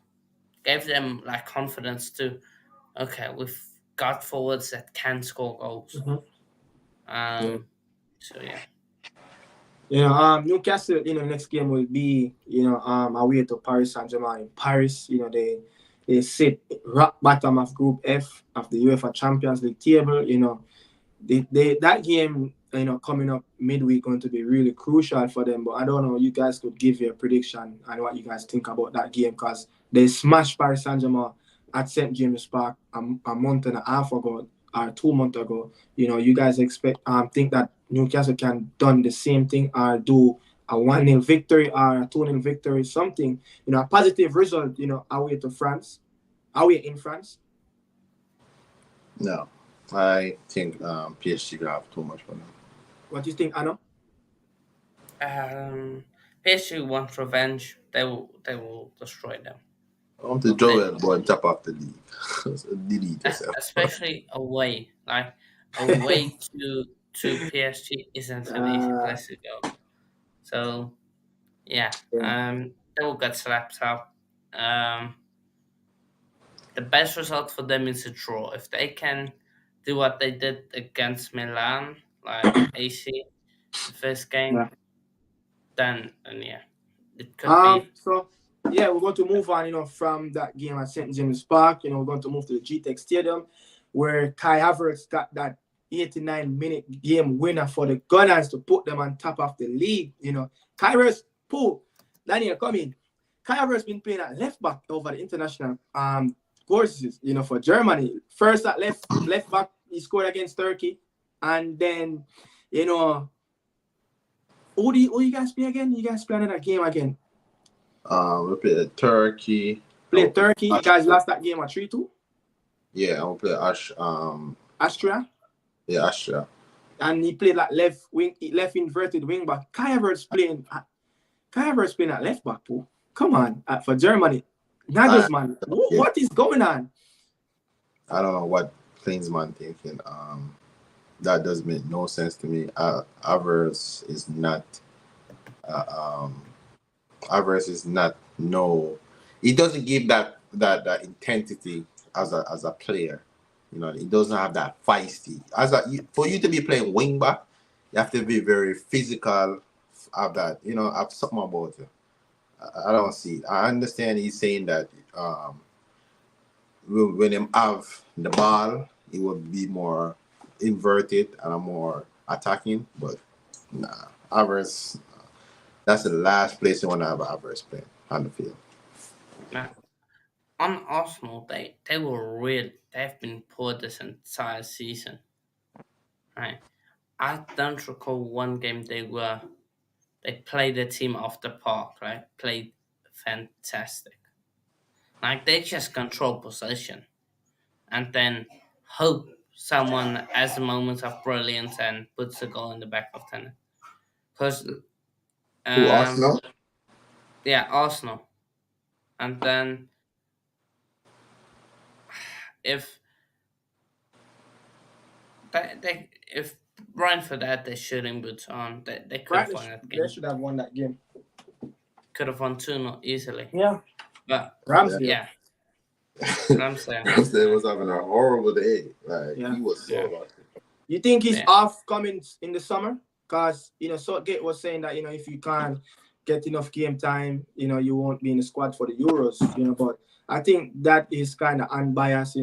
gave them like confidence to, okay, we've got forwards that can score goals. So yeah. Newcastle, next game will be, away to Paris Saint-Germain in Paris. They sit rock bottom of Group F of the UEFA Champions League table. That game, coming up midweek going to be really crucial for them. But I don't know, you guys could give your prediction and what you guys think about that game, because they smashed Paris Saint-Germain at St. James Park a month and a half ago or 2 months ago. You guys think that Newcastle can done the same thing or do a 1-0 victory or a 2-0 victory, something, a positive result, away in France? No, I think PSG have too much for them. What do you think, Anna? PSG want revenge. They will destroy them. I want to draw it on top of the league. Especially away. Like away to PSG isn't an easy place to go. So yeah. They will get slapped up. The best result for them is a draw. If they can do what they did against Milan, like AC, the first game, then yeah, it could be. So yeah, we're going to move on, from that game at St. James Park. We're going to move to the GTEC Stadium, where Kai Havertz got that 89-minute game winner for the Gunners to put them on top of the league. Kai Havertz, Daniel, come in. Kai Havertz been playing at left back over the international courses, for Germany. First at left back, he scored against Turkey, and then, who you guys play again? You guys play another game again? We played Turkey. Played Turkey. You guys lost that game at 3-2? Yeah, I play Austria? Yeah, Austria. And he played like left inverted wing back. Kai Havertz playing at left back, too. Come on, for Germany. Nagelsmann, what is going on? I don't know what Klinsmann thinking. That does make no sense to me. Havertz is not. Havertz is not. No, he doesn't give that intensity as a player. He doesn't have that feisty. For you to be playing wing back, you have to be very physical. Have that. Have something about it. I don't see it. I understand he's saying that when him have the ball, he will be more inverted and I'm more attacking. But nah, Havertz, that's the last place you want to have Havertz playing on the field. Now, on Arsenal, they've been poor this entire season. Right. I don't recall one game they played the team off the park, right? Played fantastic. Like they just control possession and then hope someone has a moment of brilliance and puts a goal in the back of the net. Because Who, um Arsenal? yeah, Arsenal. And then if if Brentford had their shooting boots on, they could have Brighton, won that they game. should have won that game. Could have won 2-0 easily. Yeah. But Ramsdale. yeah, Ramsdale. Ramsdale was having a horrible day. Like Yeah. he was so lucky. You think he's Yeah. off coming in the summer? Because, Southgate was saying that, if you can't get enough game time, you won't be in the squad for the Euros, but I think that is kind of unbiased,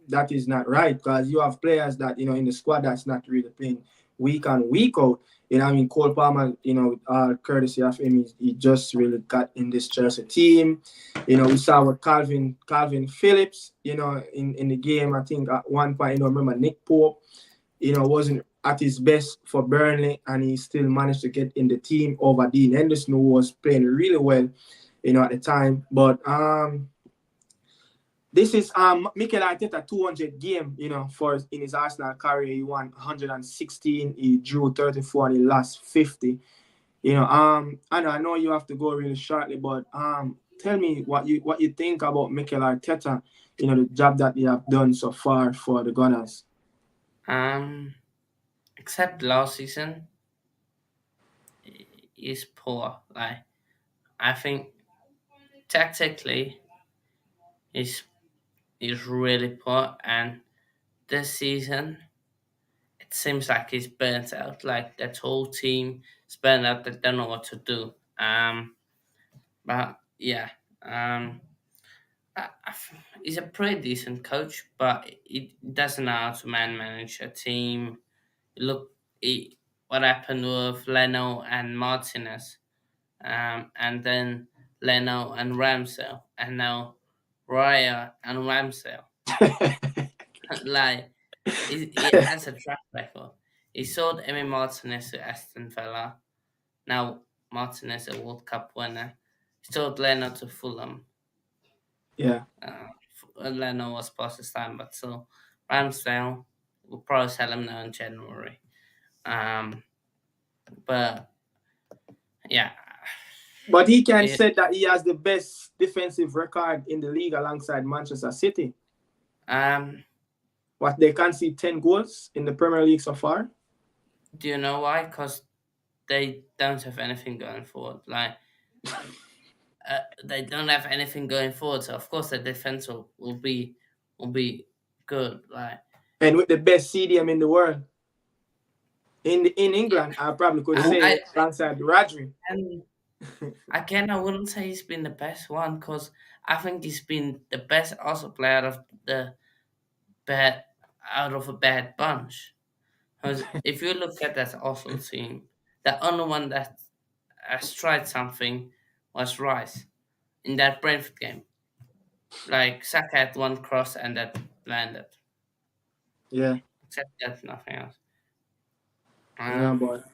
that is not right because you have players that, in the squad that's not really playing week on, week out. Cole Palmer, courtesy of him, he just really got in this Chelsea team. We saw what Calvin Phillips, in the game, I think at one point, remember Nick Pope, wasn't at his best for Burnley, and he still managed to get in the team over Dean Henderson, who was playing really well, at the time. But this is Mikel Arteta 200 game, in his Arsenal career. He won 116, he drew 34, and he lost 50. I know you have to go really shortly, but tell me what you think about Mikel Arteta, the job that they have done so far for the Gunners. Except last season, he's poor. Like I think tactically, he's really poor, and this season, it seems like he's burnt out. Like that whole team is burnt out. They don't know what to do. But yeah, he's a pretty decent coach, but he doesn't know how to manage a team. Look, what happened with Leno and Martinez, and then Leno and Ramsdale, and now Raya and Ramsdale. Like, he has a track record. He sold Emi Martinez to Aston Villa. Now Martinez a World Cup winner. He sold Leno to Fulham. Yeah. Leno was past his time, but still, Ramsdale will probably sell him now in January. But yeah. But he can say that he has the best defensive record in the league alongside Manchester City. What they can see 10 goals in the Premier League so far. Do you know why? Because they don't have anything going forward. Like they don't have anything going forward, so of course the defense will be good. Like, and with the best CDM in the world. In England, I probably could say alongside Rodri. I wouldn't say he's been the best one because I think he's been the best also player out of a bad bunch. Because if you look at that Arsenal team, the only one that has tried something was Rice in that Brentford game. Like Saka had one cross and that landed. Yeah. Except that, nothing else. But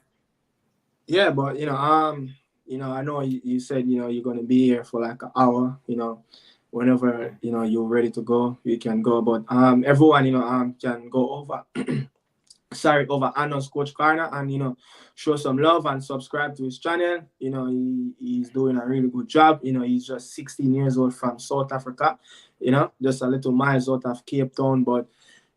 I know you said you're gonna be here for like an hour. Whenever you're ready to go, you can go. But everyone can go over. over Anna's Coach Corner and show some love and subscribe to his channel. He's doing a really good job. He's just 16 years old from South Africa. Just a little miles out of Cape Town, but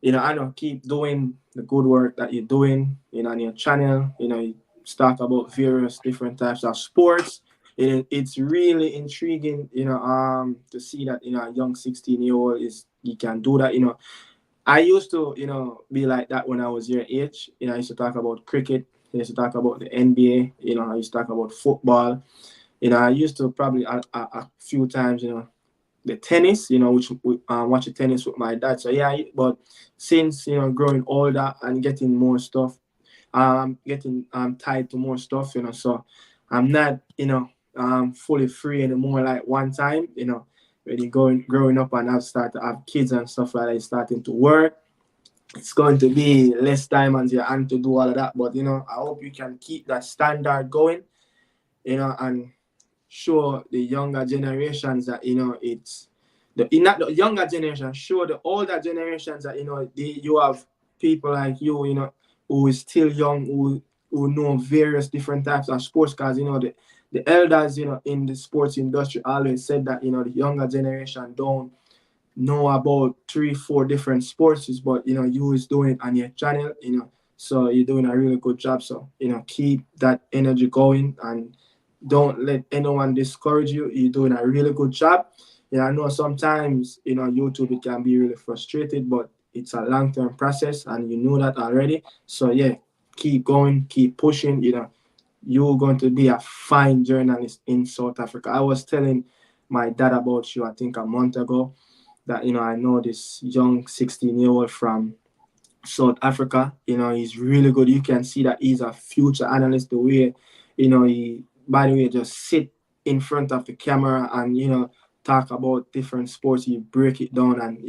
I know keep doing the good work that you're doing, on your channel. You talk about various different types of sports. It's really intriguing, to see that, a young 16-year-old he can do that. I used to, be like that when I was your age. I used to talk about cricket. I used to talk about the NBA. I used to talk about football. I used to probably a few times, the tennis, which watch the tennis with my dad. So yeah, but since growing older and getting more stuff, getting tied to more stuff, so I'm not fully free anymore like one time, when you growing up and I've started to have kids and stuff like that, starting to work. It's going to be less time on your hand to do all of that. But I hope you can keep that standard going, and show the younger generations that it's not the younger generation, show the older generations that you have people like you, who is still young, who know various different types of sports, because the elders in the sports industry always said that the younger generation don't know about 3-4 different sports, but you is doing it on your channel, so you're doing a really good job. So keep that energy going and don't let anyone discourage you. You're doing a really good job. I know sometimes YouTube, it can be really frustrated, but it's a long-term process and you know that already. So yeah, keep going, keep pushing. You're going to be a fine journalist in South Africa. I was telling my dad about you, I think a month ago, that I know this young 16-year-old from South Africa. He's really good. You can see that he's a future analyst. The way he, by the way, just sit in front of the camera and talk about different sports. You break it down and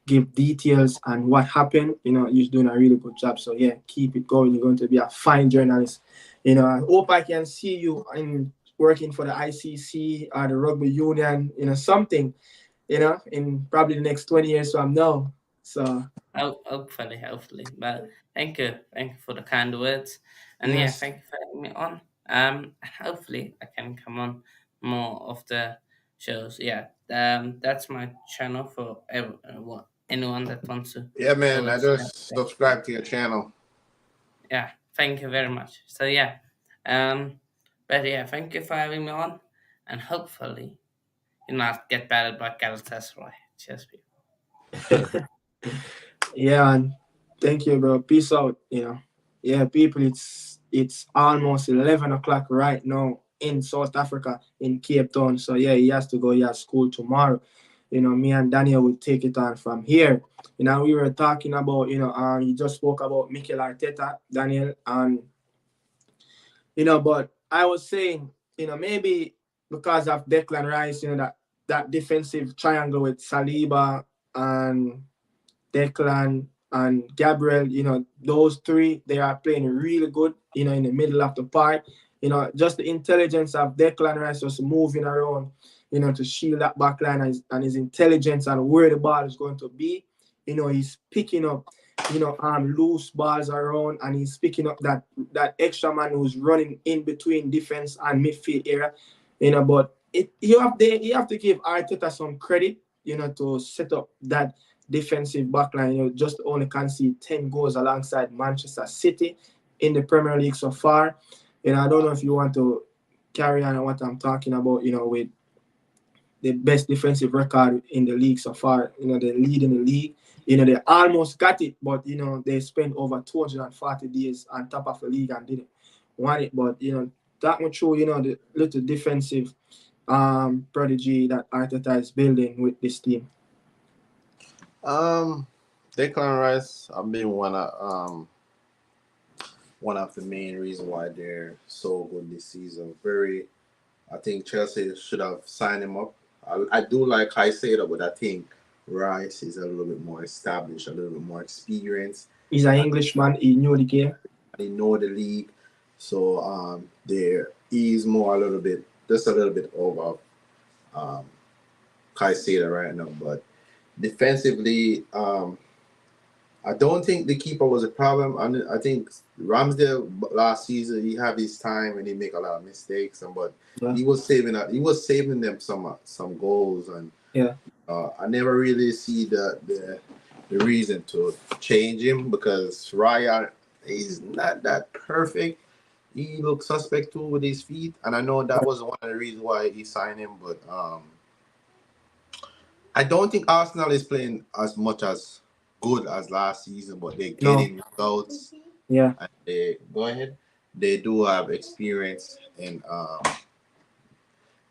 give details and what happened. He's doing a really good job. So yeah, keep it going. You're going to be a fine journalist. I hope I can see you in working for the ICC or the rugby union. Something. In probably the next 20 years from now. So hopefully. But thank you for the kind words, and yes. yeah, thank you for having me on. Hopefully I can come on more of the shows. Yeah, that's my channel for anyone that wants to. Yeah, man. go I and see that. just subscribe to your channel. Yeah, thank you very much. So yeah, but yeah, thank you for having me on, and hopefully you not get battered by Galatasaray. Cheers, people. Yeah, and thank you, bro. Peace out. Yeah, people. It's almost 11 o'clock right now in South Africa, in Cape Town. So yeah, he has to go. He has school tomorrow. Me and Daniel will take it on from here. We were talking about you just spoke about Mikel Arteta, Daniel, and but I was saying maybe because of Declan Rice, that defensive triangle with Saliba and Declan and Gabriel, those three, they are playing really good, in the middle of the park. Just the intelligence of Declan Rice just moving around, to shield that back line and his intelligence and where the ball is going to be. He's picking up, loose balls around, and he's picking up that extra man who's running in between defense and midfield area. But you have to give Arteta some credit, to set up that defensive backline. Just only concede 10 goals alongside Manchester City in the Premier League so far. I don't know if you want to carry on what I'm talking about, with the best defensive record in the league so far. They lead in the league. They almost got it, but they spent over 240 days on top of the league and didn't want it. But that much show, the little defensive prodigy that Arteta is building with this team. Declan Rice, I've been one of the main reasons why they're so good this season. I think Chelsea should have signed him up. I do like Caicedo, but I think Rice is a little bit more established, a little bit more experienced. He's an Englishman. He knew the game. He know the league, so he's more a little bit over Caicedo right now. But defensively, I don't think the keeper was a problem. I think Ramsdale last season, he had his time and he make a lot of mistakes, but he was saving them some goals, and I never really see the reason to change him, because Raya is not that perfect. He looks suspect too with his feet, and I know that was one of the reasons why he signed him. But I don't think Arsenal is playing as much as good as last season, but they're getting results. Yeah. And they do have experience, and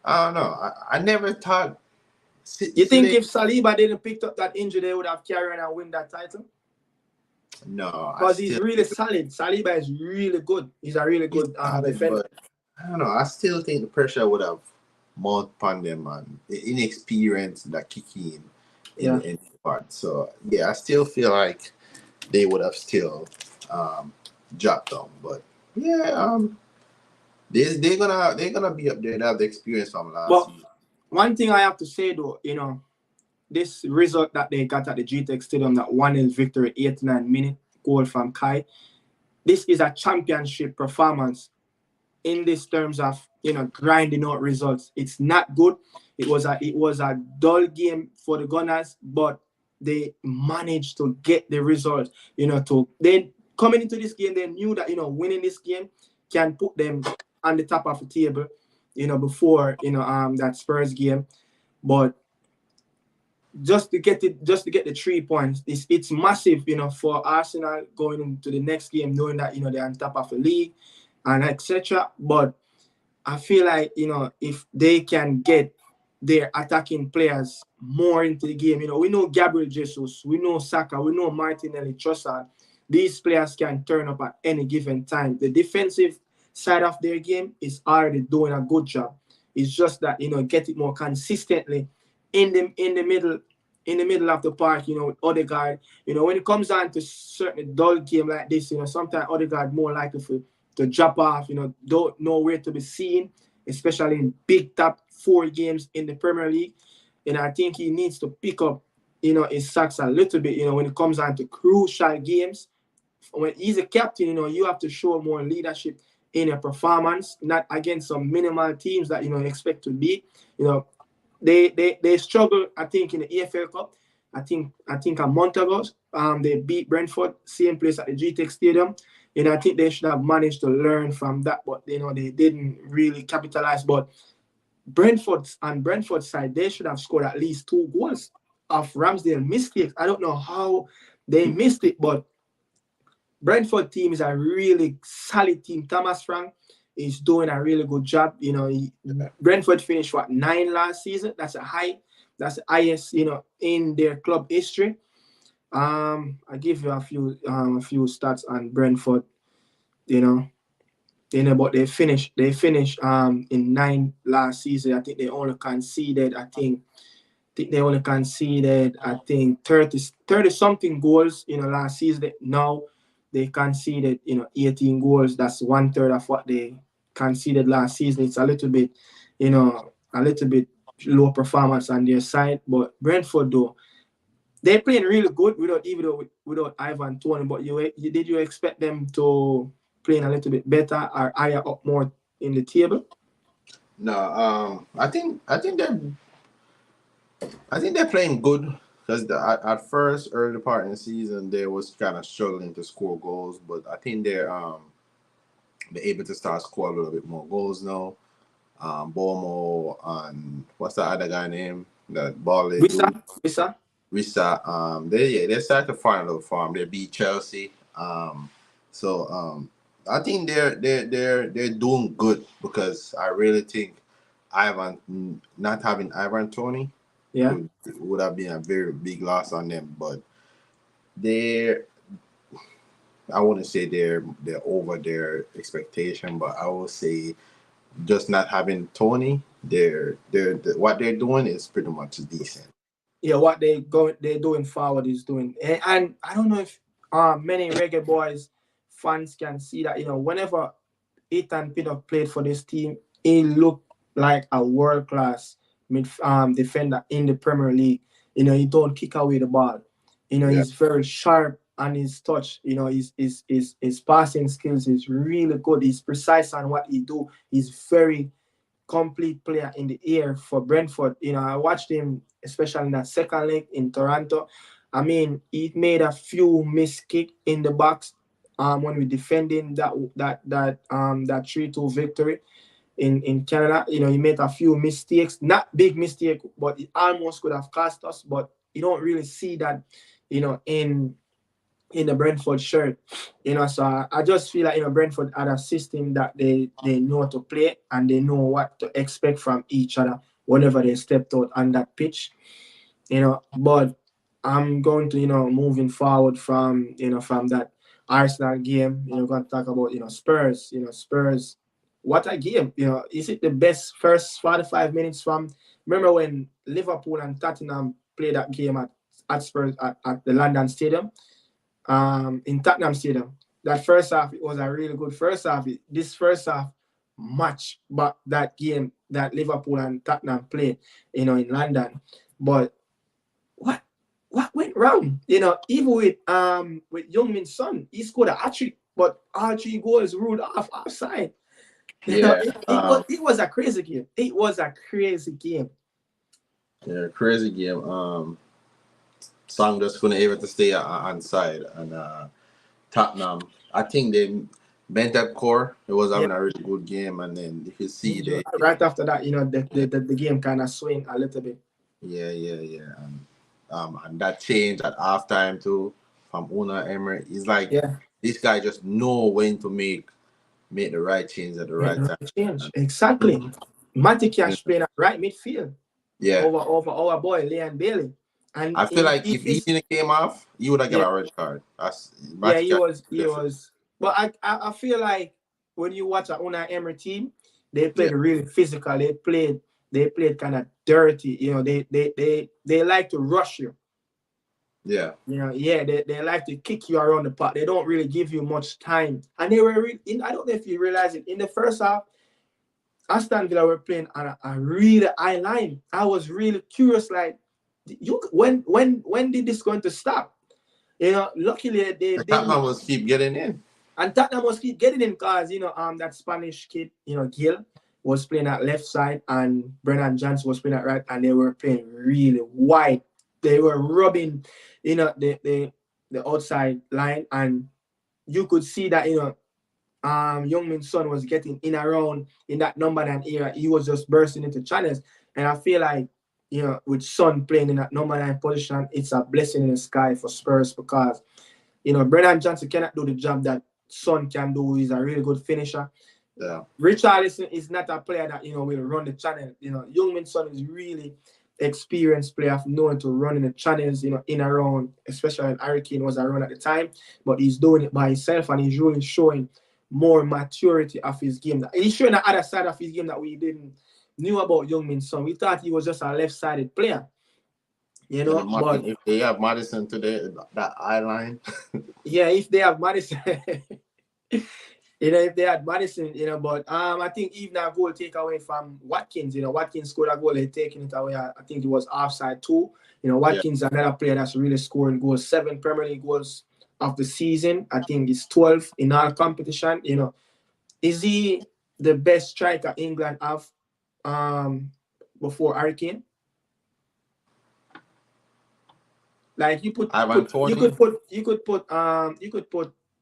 I don't know. I never thought You think if Saliba didn't pick up that injury, they would have carried on and win that title? No, because he's really solid. Saliba is really good. He's a really good defender. But I don't know. I still think the pressure would have mounted upon them, and the inexperience that kick in the part. So yeah, I still feel like they would have still dropped down. But yeah, they're gonna be up there. They have the experience from last year. One thing I have to say though, this result that they got at the GTEC Stadium, that 1-0 victory, 89-minute goal from Kai, this is a championship performance in this terms of grinding out results. It's not good. It was a dull game for the Gunners, but they managed to get the result. Then coming into this game, they knew that winning this game can put them on the top of the table, before that Spurs game. But just to get the 3 points, it's massive, for Arsenal going into the next game, knowing that they're on top of the league and etc. But I feel like if they can get their attacking players more into the game, we know Gabriel Jesus, we know Saka, we know Martinelli, Trossard. These players can turn up at any given time. The defensive side of their game is already doing a good job. It's just that get it more consistently in the middle of the park, with Odegaard. When it comes down to certain dull game like this, sometimes Odegaard more likely to drop off, don't know where to be seen, especially in big top 4 games in the Premier League. And I think he needs to pick up, his socks a little bit, when it comes down to crucial games. When he's a captain, you have to show more leadership in your performance, not against some minimal teams that, expect to beat. They struggled, I think, in the EFL Cup. I think a month ago, they beat Brentford, same place at the GTEC Stadium. I think they should have managed to learn from that, but they didn't really capitalize. But Brentford's side, they should have scored at least 2 goals of Ramsdale mistakes. I don't know how they missed it, but Brentford team is a really solid team. Thomas Frank is doing a really good job. Brentford finished 9 last season. That's the highest in their club history. I give you a few stats on Brentford. But they finished in 9 last season. I think they only conceded 30 something goals last season. Now they conceded 18 goals. That's 1/3 of what they conceded last season. It's a little bit low performance on their side. But Brentford though, they're playing really good without Ivan Toney. But did you expect them to playing a little bit better or higher up more in the table? No, I think they're playing good, because at first early part in the season they was kind of struggling to score goals, but I think they're able to start score a little bit more goals now. Bomo and what's the other guy name? That ball Risa. They started to find a little form. They beat Chelsea. I think they're doing good, because I really think not having Ivan Toney would have been a very big loss on them. But I wouldn't say they're over their expectation, but I will say just not having Toney, what they're doing is pretty much decent. Yeah, what they're doing forward is doing, and I don't know if many Reggae Boys fans can see that whenever Ethan Pinnock played for this team, he looked like a world-class defender in the Premier League. He don't kick away the ball. He's very sharp on his touch. His passing skills is really good. He's precise on what he do. He's very complete player in the air for Brentford. I watched him, especially in that second leg in Toronto. I mean, he made a few missed kick in the box when we defending that 3-2 victory in Canada. He made a few mistakes, not big mistake, but it almost could have cost us. But you don't really see that, in the Brentford shirt. So I just feel like Brentford had a system that they know to play, and they know what to expect from each other whenever they stepped out on that pitch. But I'm going to, moving forward from, from that Arsenal game, going to talk about, Spurs, Spurs. What a game, is it the best first 45 minutes from, remember when Liverpool and Tottenham played that game at Spurs at the London Stadium, in Tottenham Stadium. That first half, it was a really good first half. This first half match, but that game that Liverpool and Tottenham played, in London. But what went wrong? Even with Young-min Son, he scored a hat-trick, but all 3 goals ruled offside. It was a crazy game. It was a crazy game. Yeah, crazy game. Song just couldn't able to stay on side, and Tottenham, I think they bent that core. It was having a really good game, and then you could see right after that, the game kind of swing a little bit. Yeah, and that change at halftime too from Unai Emery. It's like this guy just know when to make the right change at the right time. Change. Exactly. Matty Cash playing at right midfield. Yeah. Over our boy Leon Bailey. And I feel like if he didn't came off, he would have got a red card. He was. But I feel like when you watch an Unai Emery team, they played really physical. They played kind of dirty. They like to rush you. Yeah. They like to kick you around the park. They don't really give you much time. And they were I don't know if you realize it, in the first half, Aston Villa were playing on a really high line. I was really curious, like, when did this going to stop? Luckily Tottenham was keep getting in. And Tottenham was keep getting in because, that Spanish kid, Gil, was playing at left side and Brennan Johnson was playing at right, and they were playing really wide. They were rubbing, the outside line, and you could see that, Young-min Son was getting in around in that number 9 area. He was just bursting into channels. And I feel like, with Son playing in that number 9 position, it's a blessing in the sky for Spurs because, Brennan Johnson cannot do the job that Son can do. He's a really good finisher. Yeah. Richarlison is not a player that, will run the channel. Young-min Son is really experienced player of knowing to run in the channels, in around, especially when Harry Kane was around at the time. But he's doing it by himself, and he's really showing more maturity of his game. He's showing the other side of his game that we didn't knew about Young-min Son. We thought he was just a left-sided player. But if they have Madison today, that eye line. If they have Madison, if they had Madison, but I think even a goal take away from Watkins, Watkins scored a goal, they taking it away. I think it was offside too. Watkins another player that's really scoring goals, 7 Premier League goals of the season. I think it's 12 in our competition. Is he the best striker England have before Harry Kane? Like you could put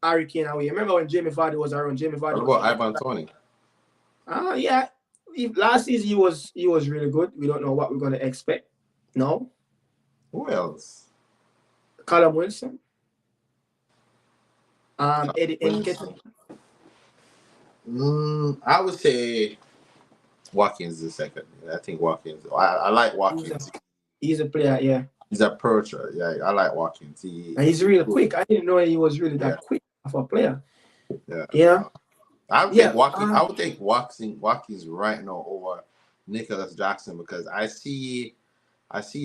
Harry Kane away. Remember when Jamie Vardy was around? What about Ivan Toney? Last season he was really good. We don't know what we're gonna expect. No. Who else? Callum Wilson. Eddie Nketiah. I would say Watkins is the second. I think Watkins. I like Watkins. He's a player, yeah. He's a approacher. Yeah, I like Watkins. He's really quick. I didn't know he was really that quick of a player. Yeah. I would take Watkins. I would take Watkins right now over Nicholas Jackson because I see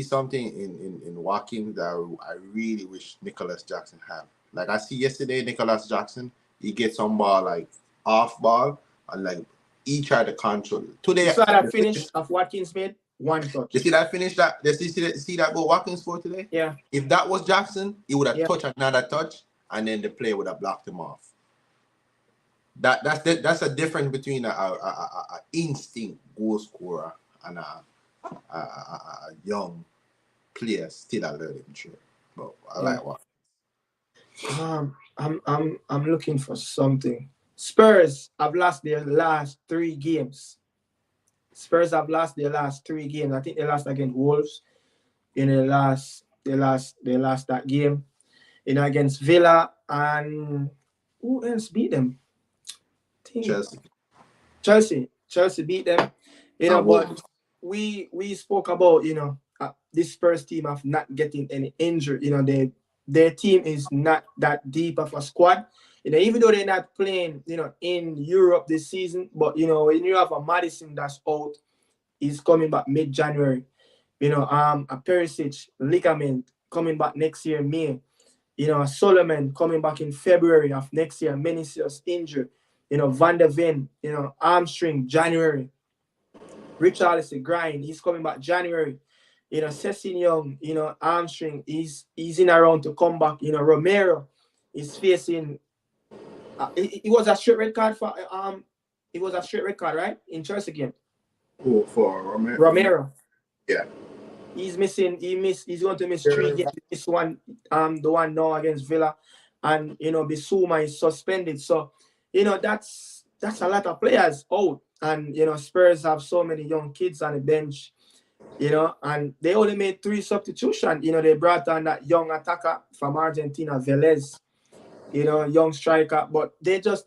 something in Watkins that I really wish Nicholas Jackson had. Like I see yesterday, Nicholas Jackson, he gets some ball like off ball and like he tried to control it. Today, you saw that finish of Watkins made? One touch. You see that finish? See that goal Watkins for today? Yeah. If that was Jackson, he would have touched another touch, and then the player would have blocked him off. That's a difference between a instinct goal scorer and a young player still a learning tree. But I like Watkins. I'm looking for something. Spurs have lost their last 3 games. I think they lost against Wolves. They lost that game. Against Villa, and who else beat them? Chelsea Chelsea beat them. we spoke about, this Spurs team of not getting any injury. Their team is not that deep of a squad. Even though they're not playing, in Europe this season, but when you have a Madison that's out, he's coming back mid-January. A Perisic ligament coming back next year, May. Solomon coming back in February of next year, Meniscus injured. Van der Ven, hamstring January. Richarlison grind, he's coming back January. Sessin Young, hamstring, he's in around to come back. Romero is facing. It was a straight red card for It was a straight red card, right, in Chelsea game. Oh, for Romero. Romero. Yeah. He's missing. He's going to miss 3 games. This one, the one now against Villa, and Bissouma is suspended. So, that's a lot of players out, and Spurs have so many young kids on the bench, and they only made 3 substitutions. They brought on that young attacker from Argentina, Velez, young striker, but they just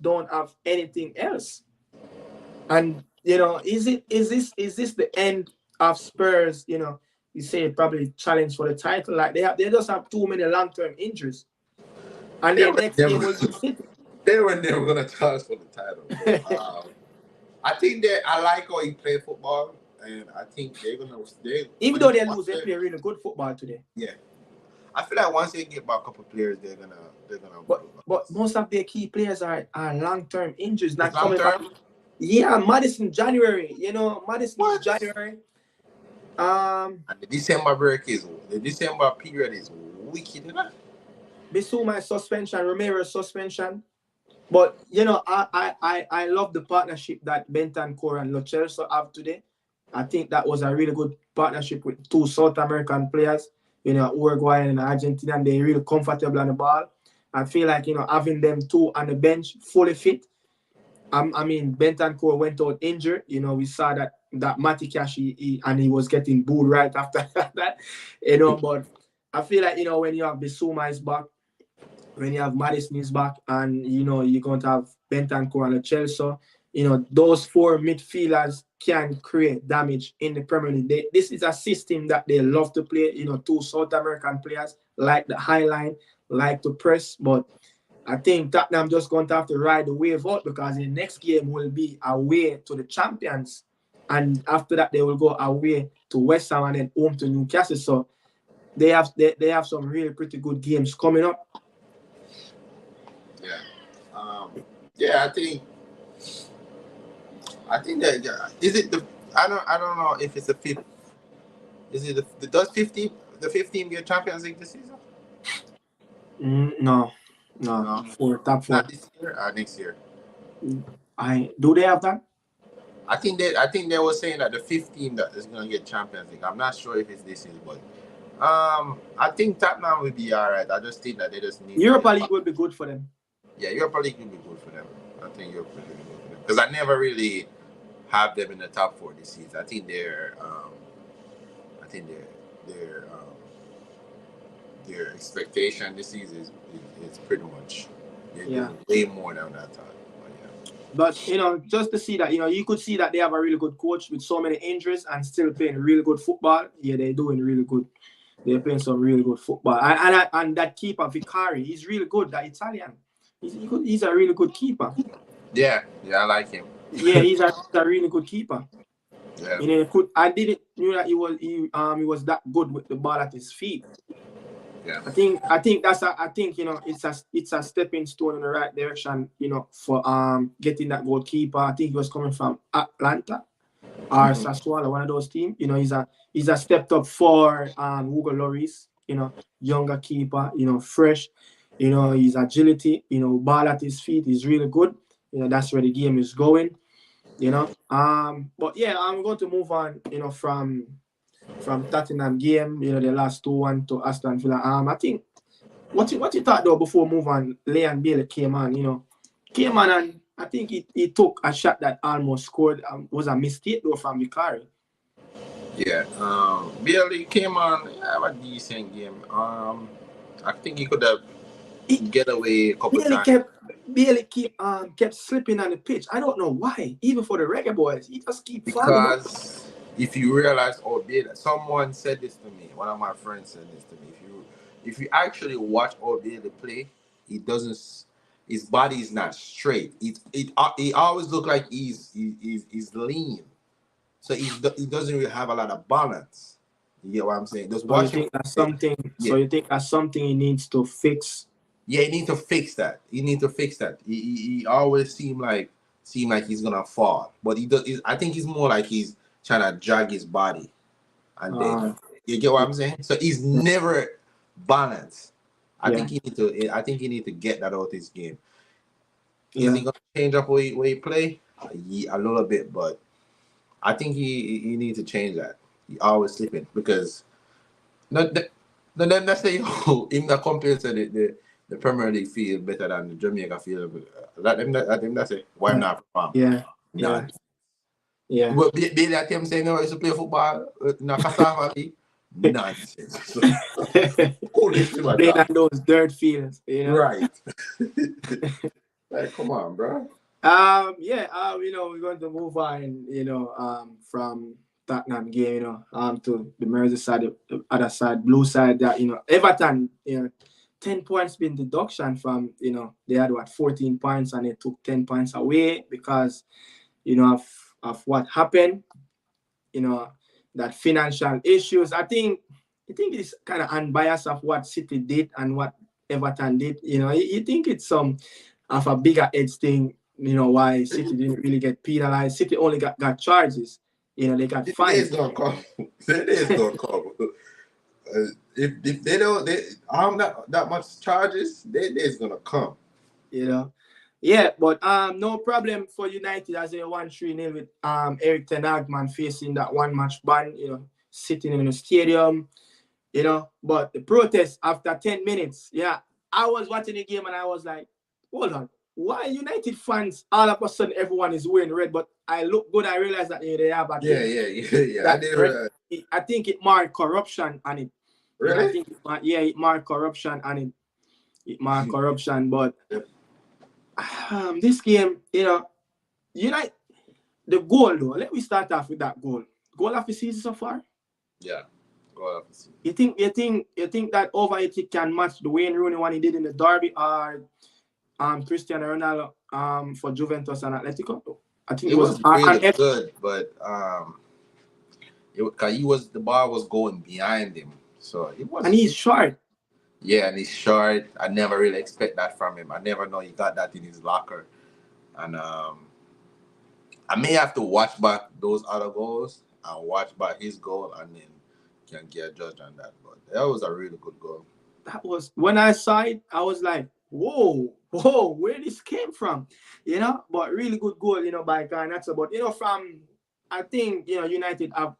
don't have anything else. And is this the end of Spurs? You say probably challenge for the title. Like they just have too many long-term injuries, and their next game will be City. They were never gonna challenge for the title. I think I like how he play football, and I think they're gonna. Even though they lose, they play really good football today. Yeah, I feel like once they get back a couple players, they're gonna. But most of their key players are long-term injuries, not coming back. Yeah, Madison January. Madison is January. And the December period is wicked, isn't it? Bissouma suspension, Romero suspension. But I love the partnership that Bentancur and Lo Celso have today. I think that was a really good partnership with 2 South American players, Uruguay and Argentina, and they're really comfortable on the ball. I feel like having them 2 on the bench fully fit. Bentancur went out injured. We saw that Matty Cash, he was getting booed right after that. But I feel like when you have Bissouma is back, when you have Madison is back, and you're going to have Bentancur and Lo Celso, those 4 midfielders can create damage in the Premier League. This is a system that they love to play. 2 South American players like the high line, like to press, but I think Tottenham just going to have to ride the wave out, because the next game will be away to the champions, and after that they will go away to West Ham and then home to Newcastle. So they have some really pretty good games coming up. Yeah, I think that is it. I don't know if it's the 5th. Is it does 15 get Champions League this season? No. For top 4. Not this year or next year. Do they have that? I think they were saying that the 15 that is going to get Champions League. I'm not sure if it's this year, but I think Tottenham will be all right. I just think that they just need Europa League will be good for them. Yeah, Europa League will be good for them. I think Europa League will be good for them, because I never really have them in the top 4 this season. I think their expectation this season is pretty much way more than that time. But just to see that, you could see that they have a really good coach with so many injuries and still playing really good football. Yeah, they're doing really good. They're playing some really good football. And that keeper, Vicari, he's really good. That Italian, he's a really good keeper. Yeah, I like him. Yeah, he's a really good keeper. Yeah. I didn't knew that he was that good with the ball at his feet. Yeah. I think it's a stepping stone in the right direction, for getting that goalkeeper. I think he was coming from Atlanta or Sassuolo, one of those teams. He's a stepped up for Hugo Lloris, younger keeper, fresh, his agility, ball at his feet is really good. That's where the game is going. But yeah, I'm going to move on, from Tottenham game, the last 2-1 to Aston Villa. I think what you thought though before move on, Leon Bailey came on, and I think he took a shot that almost scored. Was a mistake though from Vicari. Yeah, Bailey came on, have a decent game. I think he could have get away a couple times. Bailey kept slipping on the pitch. I don't know why. Even for the Reggae boys, he just keep falling. if you realize, oh, someone said this to me. One of my friends said this to me. If you actually watch Obede play, he doesn't. His body is not straight. He always look like he's lean. So he doesn't really have a lot of balance. You get what I'm saying? Just watch him. So you think that's something he needs to fix? Yeah, he needs to fix that. He always seem like he's gonna fall, but he does. I think he's more like he's trying to drag his body, and then you get what I'm saying. So he's never balanced. I think he need to get that out of his game. Is he gonna change up where he play? A little bit, but I think he needs to change that. He always slipping because let's say him that compares to the Premier League field better than the Jamaica field. Let them say why not from? Yeah. But be that him saying no, he used to play football in a cassava league. Nonsense. Playing on those dirt fields, Right. Like, come on, bro. We're going to move on, from Tottenham game, to the Merseyside, the other side, blue side. That Everton, 10 points been deduction from, they had 14 points and they took 10 points away because, of what happened, that financial issues. I think it's kind of unbiased of what City did and what Everton did. You think it's some of a bigger edge thing, why City didn't really get penalized. City only got charges. They got fines. The days don't come. If they don't, that much charges, their days gonna come. Yeah, but no problem for United as they 1-3-0 with Eric Ten Hag, man, facing that one-match ban, sitting in the stadium, But the protest after 10 minutes, I was watching the game and I was like, hold on, why United fans all of a sudden everyone is wearing red? But I look good, I realized that they have a thing. I think it marked corruption on it. Really? I think it marked corruption on it. It marked corruption, but this game, United, the goal though. Let me start off with that goal. Goal of the season so far. Yeah, goal of the season. You think that over it can match the Wayne Rooney one he did in the derby, or Cristiano Ronaldo for Juventus and Atletico? I think it was really good, but the ball was going behind him, so it was. And he's short. Yeah, and he's short. I never really expect that from him. I never know he got that in his locker. And I may have to watch back those other goals and watch back his goal and then can get a judge on that. But that was a really good goal. That was, when I saw it, I was like, whoa, where this came from? But really good goal, by Garnacho. But, from, I think, United have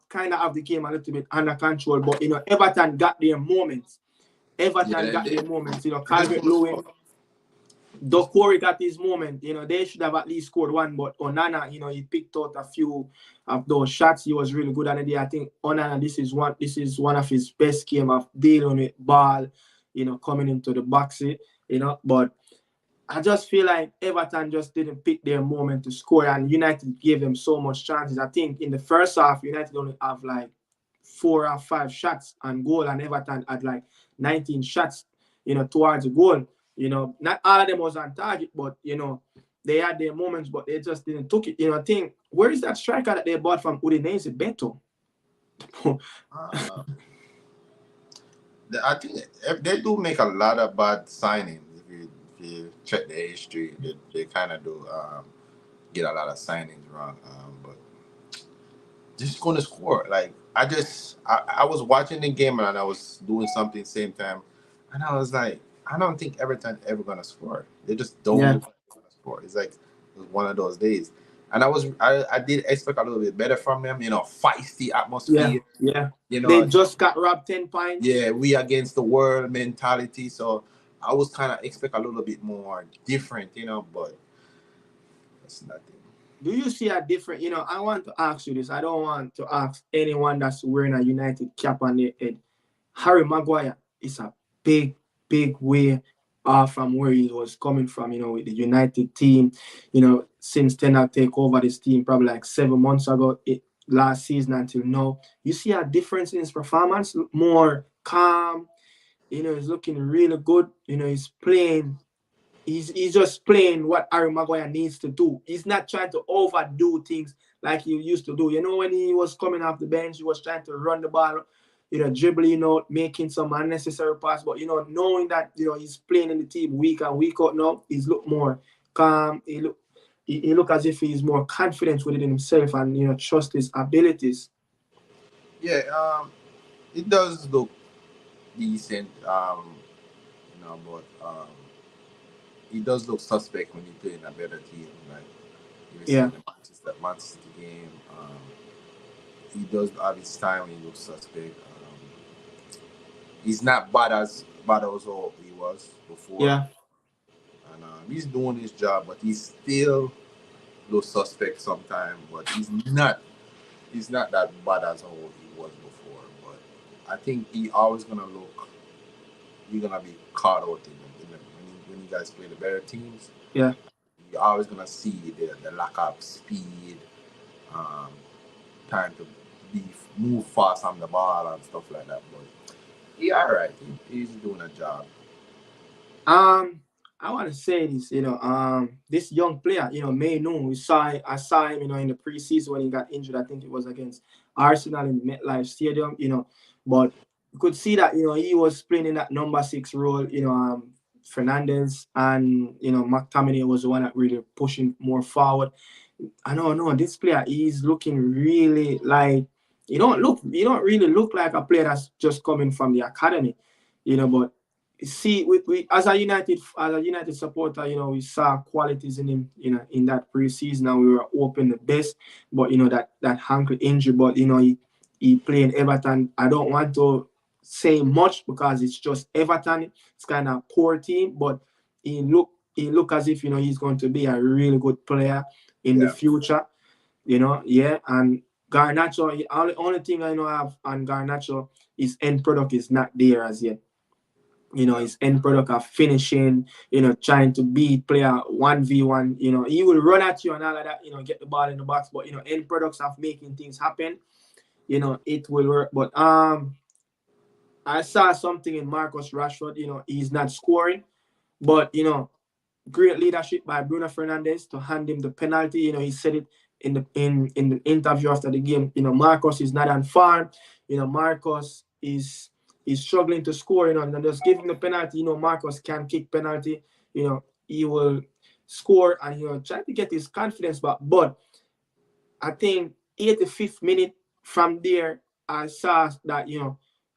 the game a little bit under control. But, Everton got their moments. Their moments. Calvert-Lewin, Doucouré got his moment. They should have at least scored one. But Onana, he picked out a few of those shots. He was really good at it. I think Onana, this is one of his best game of dealing with ball, coming into the box. But I just feel like Everton just didn't pick their moment to score, and United gave them so much chances. I think in the first half, United only have 4 or 5 shots on goal, and Everton had 19 shots, towards the goal. Not all of them was on target, but they had their moments, but they just didn't took it. I think, where is that striker that they bought from Udinese, Beto? I think they do make a lot of bad signings. If you check the history, they kind of do get a lot of signings wrong. But just going to score. I was watching the game and I was doing something same time, and I was like, I don't think Everton ever gonna score. They just don't look like they're gonna score. It was one of those days. And I did expect a little bit better from them, feisty atmosphere. Yeah. They just got robbed 10 points. Yeah, we against the world mentality. So I was kind of expect a little bit more different, but that's nothing. Do you see a different, I want to ask you this. I don't want to ask anyone that's wearing a United cap on their head. Harry Maguire is a big way from where he was coming from, with the United team. Since Ten Hag take over this team probably 7 months ago, last season until now. You see a difference in his performance, more calm. He's looking really good. He's playing. He's just playing what Harry Maguire needs to do. He's not trying to overdo things like he used to do. When he was coming off the bench, he was trying to run the ball, dribbling out, making some unnecessary pass. But knowing that he's playing in the team week in week out now, he's look more calm. He look as if he's more confident within himself and trust his abilities. Yeah, it does look decent, but he does look suspect when he play in a better team. Like you see the Manchester game, he does have his time when he looks suspect. He's not bad as he was before. Yeah. And he's doing his job, but he's still looks suspect sometimes. But he's not that bad as how he was before. But I think he's gonna be caught out when you guys play the better teams. Yeah. You're always gonna see the lack of speed, time to move fast on the ball and stuff like that. But yeah, all right, he's doing a job. I want to say this, this young player, Mainu, I saw him, in the preseason when he got injured. I think it was against Arsenal in the MetLife Stadium, but you could see that, he was playing in that number 6 role, Fernandes and, McTominay was the one that really pushing more forward. I don't know, this player, he's looking really like, you don't really look like a player that's just coming from the academy, but see, we as a United supporter, we saw qualities in him, in that preseason, and we were hoping the best. But that ankle injury, but he playing Everton. I don't want to say much because it's just Everton. It's kind of poor team, but he look as if he's going to be a really good player in the future. And Garnacho, the only thing I know have on Garnacho, his end product is not there as yet. His end product of finishing, trying to beat player 1v1, he will run at you and all of that, get the ball in the box, but end products of making things happen, it will work. But I saw something in Marcus Rashford, he's not scoring, but great leadership by Bruno Fernandes to hand him the penalty. He said it in the interview after the game. Marcus is not on farm. Marcus is struggling to score. And just give him the penalty. Marcus can kick penalty. He will score and try to get his confidence back. But I think 85th minute from there, I saw that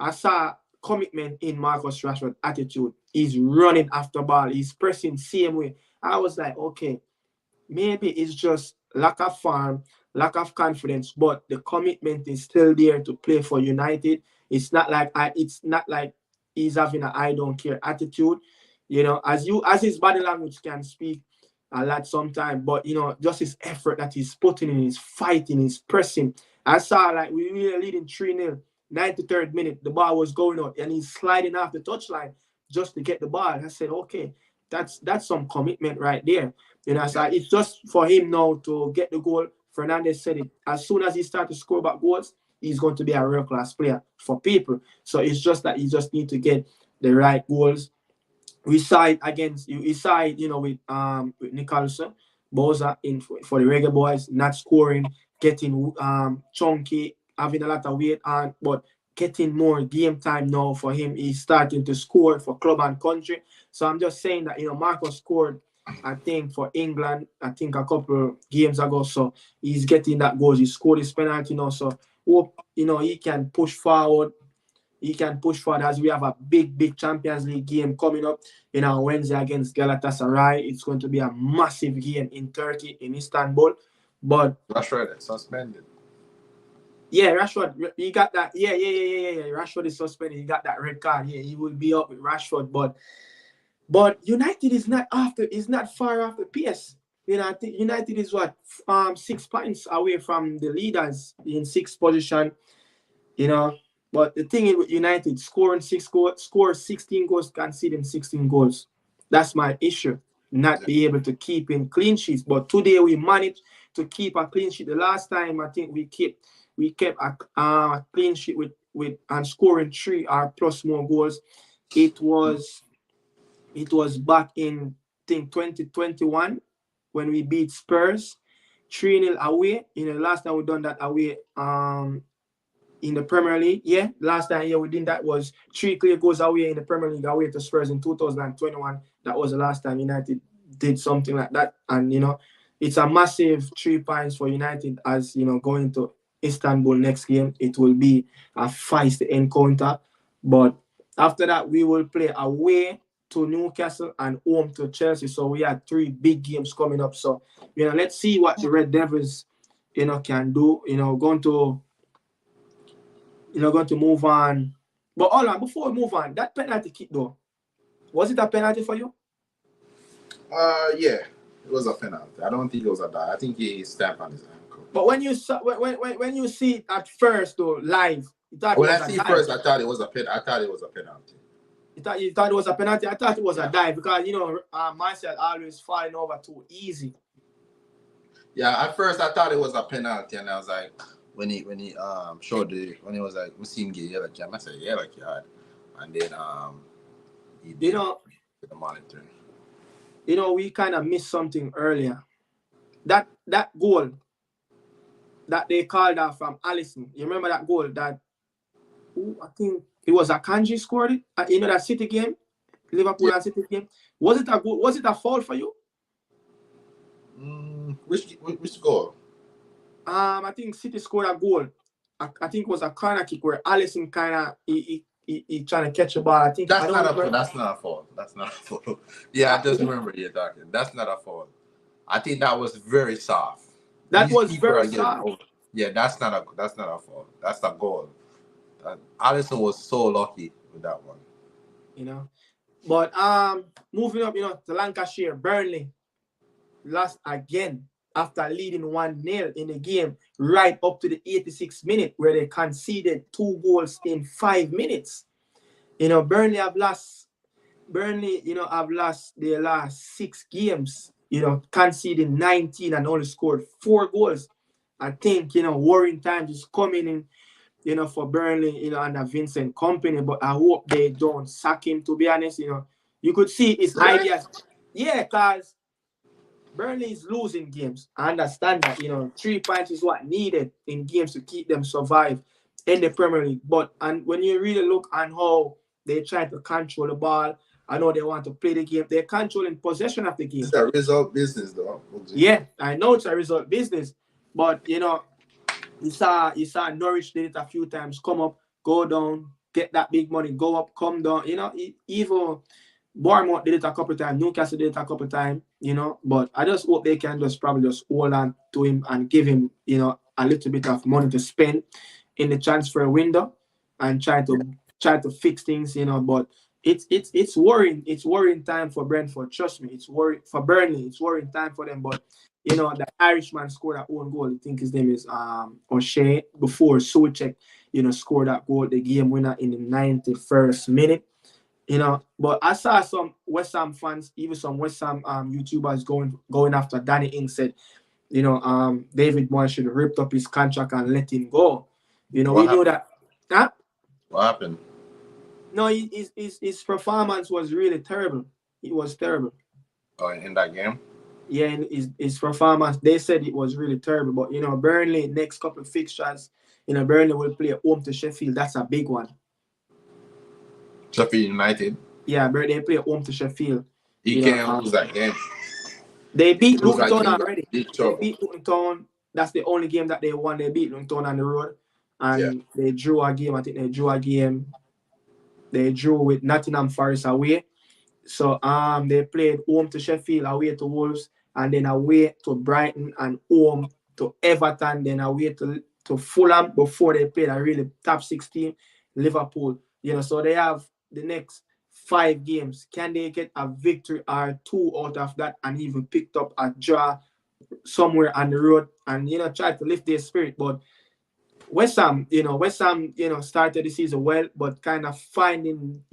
I saw commitment in Marcus Rashford attitude. He's running after ball. He's pressing same way. I was like, okay, maybe it's just lack of form, lack of confidence, but the commitment is still there to play for United. It's not like he's having an I don't care attitude. As his body language can speak a lot sometimes, but just his effort that he's putting in, his fighting, his pressing. I saw we were leading 3-0. 93rd minute, the ball was going out and he's sliding off the touchline just to get the ball. I said, okay, that's some commitment right there. So it's just for him now to get the goal. Fernandes said it. As soon as he starts to score back goals, he's going to be a real class player for people. So it's just that you just need to get the right goals. We saw it with Nicholson, Boza in for the Reggae Boys, not scoring, getting chunky, having a lot of weight on, but getting more game time now for him. He's starting to score for club and country. So I'm just saying that, Marcus scored, I think, for England, a couple games ago. So he's getting that goal. He scored his penalty now. So hope, he can push forward. He can push forward as we have a big Champions League game coming up on Wednesday against Galatasaray. It's going to be a massive game in Turkey, in Istanbul. But Rashford suspended. Yeah, Rashford, he got that. Yeah. Rashford is suspended. He got that red card. Yeah, he will be up with Rashford. But United is not far off the pace. I think United is 6 points away from the leaders in 6th position. But the thing is with United, score 16 goals, conceding 16 goals. That's my issue. Not be able to keep in clean sheets. But today we managed to keep a clean sheet. The last time I think we kept we kept a clean sheet with and scoring 3 or plus more goals. It was back in, I think, 2021 when we beat Spurs 3-0 away. Last time we done that away in the Premier League. Yeah, last time we did that was 3 clear goals away in the Premier League away to Spurs in 2021. That was the last time United did something like that. And it's a massive 3 points for United as going to Istanbul next game. It will be a feisty encounter. But after that, we will play away to Newcastle and home to Chelsea. So we have 3 big games coming up. So let's see what the Red Devils can do. Going to move on. But hold on, before we move on, that penalty kick though, was it a penalty for you? Yeah, it was a penalty. I don't think it was a die. I think he stepped on his ankle. But when you saw when you see it at first though live, you thought when it was I see a dive. first, I thought it was a penalty. I thought it was a penalty. You thought it was a penalty? I thought it was a dive because Martial always falling over too easy. Yeah, at first I thought it was a penalty, and I was like, when he showed when he was like, we see him get yellow card. I said yellow card, and then he did the monitoring. We kind of missed something earlier. That goal that they called out from Alisson. You remember that goal that I think it was Akanji scored it. That City game, Liverpool and City game. Was it a goal? Was it a foul for you? Which goal? I think City scored a goal. I think it was a corner kick where Alisson kind of he trying to catch the ball. I think that's not a fault. That's not a fault. Yeah, I just remember you talking. That's not a fault. I think that was very soft. That was very soft. Yeah, that's not a fault. That's a goal. Alisson was so lucky with that one. But moving up, to Lancashire, Burnley lost again after leading 1-0 in the game right up to the 86th minute where they conceded 2 goals in 5 minutes. Burnley have lost their last 6 games, conceding 19 and only scored 4 goals. I think, worrying times is coming in, for Burnley, under Vincent Kompany, but I hope they don't sack him, to be honest. You could see his ideas. Yeah, because Burnley is losing games. I understand that, 3 points is what needed in games to keep them survive in the Premier League. But when you really look on how they try to control the ball, I know they want to play the game. They're controlling possession of the game. It's a result business, though. Yeah, I know it's a result business. But, you saw Norwich did it a few times. Come up, go down, get that big money, go up, come down. Even Bournemouth did it a couple of times. Newcastle did it a couple of times, But I just hope they can probably just hold on to him and give him, a little bit of money to spend in the transfer window and try to fix things, But it's worrying. It's worrying time for Brentford. Trust me, it's worrying for Burnley. It's worrying time for them. But the Irishman scored that own goal. I think his name is O'Shea before Soucek, scored that goal, the game winner in the 91st minute. But I saw some West Ham fans, even some West Ham YouTubers going after Danny Ings said, David Moyes should have ripped up his contract and let him go. We know that. Huh? What happened? No, his performance was really terrible. It was terrible. Oh, in that game? Yeah, in his performance, they said it was really terrible. But, Burnley, next couple of fixtures, Burnley will play home to Sheffield. That's a big one. Sheffield United? Yeah, they play home to Sheffield. He can't lose that game. They beat Luton Town already. They beat Luton Town. That's the only game that they won. They beat Luton Town on the road. And they drew a game. I think they drew a game. They drew with Nottingham Forest away. So they played home to Sheffield, away to Wolves, and then away to Brighton and home to Everton, then away to Fulham before they played a really top 16 Liverpool. So they have the next 5 games. Can they get a victory or 2 out of that and even picked up a draw somewhere on the road and try to lift their spirit? But West Ham, started the season well, but kind of finding,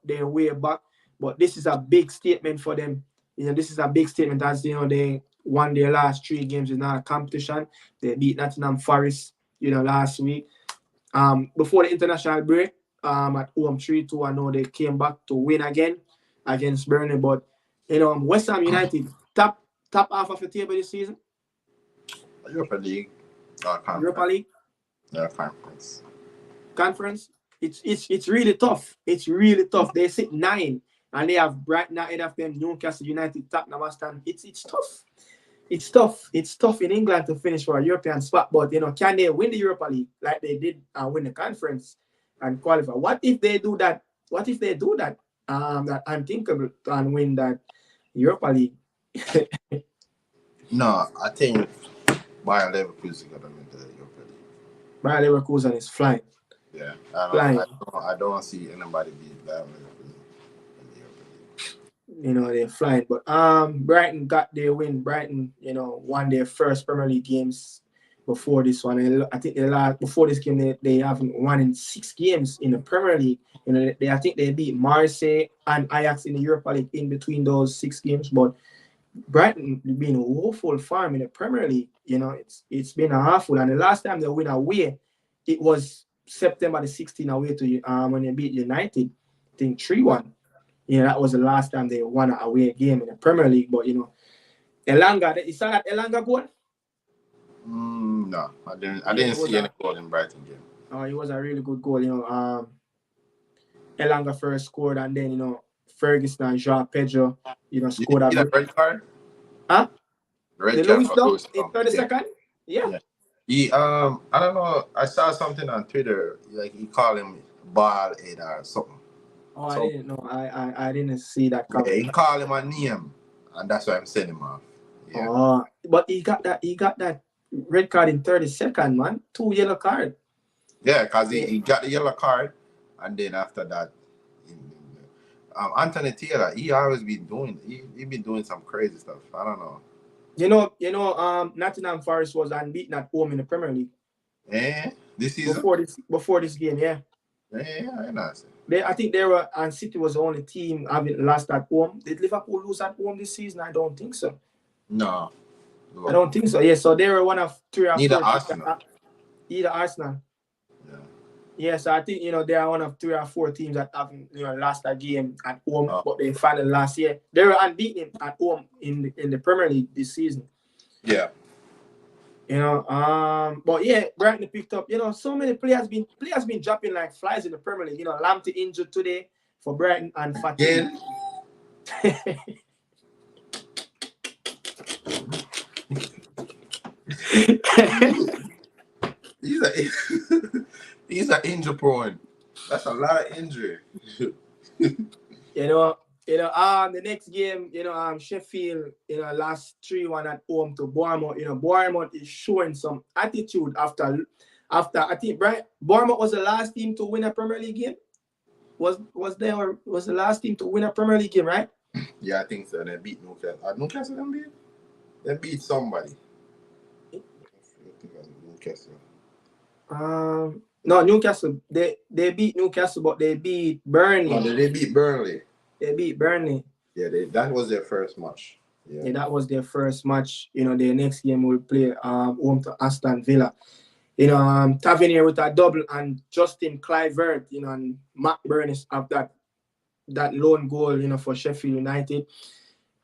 their way back. But this is a big statement for them. This is a big statement as, they won their last 3 games in our competition. They beat Nottingham Forest, last week. Before the international break, at home 3-2, I know they came back to win again against Burnley. But West Ham United top half of the table this season. Europa League. Europa League. Yeah, conference. Conference. It's really tough. It's really tough. They sit 9 and they have Brighton ahead of them, Newcastle United top number stand. It's tough. It's tough. It's tough in England to finish for a European spot, but can they win the Europa League like they did and win the conference and qualify? What if they do that? That unthinkable and win that Europa League? No, I think Bayer Leverkusen gonna win the Europa League. Bayer Leverkusen is flying. Yeah, I don't see anybody beat Bayer Leverkusen in the Europa League. They're flying. But Brighton got their win. Brighton, won their first Premier League games before this one. I think before this game they haven't won in 6 games in the Premier League. I think they beat Marseille and Ajax in the Europa League in between those 6 games. But Brighton been a woeful farm in the Premier League. It's been a awful. And the last time they win away, it was September the 16th away to when they beat United, I think 3-1. That was the last time they won an away game in the Premier League. But Elanga, you saw that Elanga goal? No, I didn't see any goal in Brighton game. Oh, it was a really good goal. Elanga first scored, and then Ferguson and Joao Pedro, scored a red card. Huh? Red card in 32nd? Yeah. He I don't know. I saw something on Twitter like he called him ball head or something. Oh, I didn't know. I didn't see that coming. Yeah, he called him a name, and that's why I'm sending him off. Yeah. Oh, but he got that red card in 32nd, man. 2 yellow card. Yeah, because he got the yellow card, and then after that, Anthony Taylor, he always been doing. He been doing some crazy stuff. I don't know. Nottingham Forest was unbeaten at home in the Premier League. This season? Before this game, yeah. I know. I think they were, and City was the only team having lost at home. Did Liverpool lose at home this season? I don't think so. No. I don't think so. Yeah, so they were one of 3 or 4. Neither Arsenal. Either Arsenal. Yeah. Yeah, so I think they are one of 3 or 4 teams that haven't lost a game at home, but they finally last year. They were unbeaten at home in the Premier League this season. Yeah. But yeah, Brighton picked up. So many players been dropping like flies in the Premier League. Lamptey injured today for Brighton and Fatigue. He's an injury prone. That's a lot of injury. The next game, Sheffield, last 3-1 at home to Bournemouth. Bournemouth is showing some attitude after I think Bournemouth was the last team to win a Premier League game. Was the last team to win a Premier League game, right? Yeah, I think so. They beat Newcastle. Newcastle they beat somebody. I think it was Newcastle. No, Newcastle. They beat Newcastle, but they beat Burnley. No, they beat Burnley. They beat Burnley. Yeah, that was their first match. Yeah, that was their first match. Their next game will play home to Aston Villa. Tavernier with a double and Justin Kluivert, and Matt Burns of that lone goal, for Sheffield United.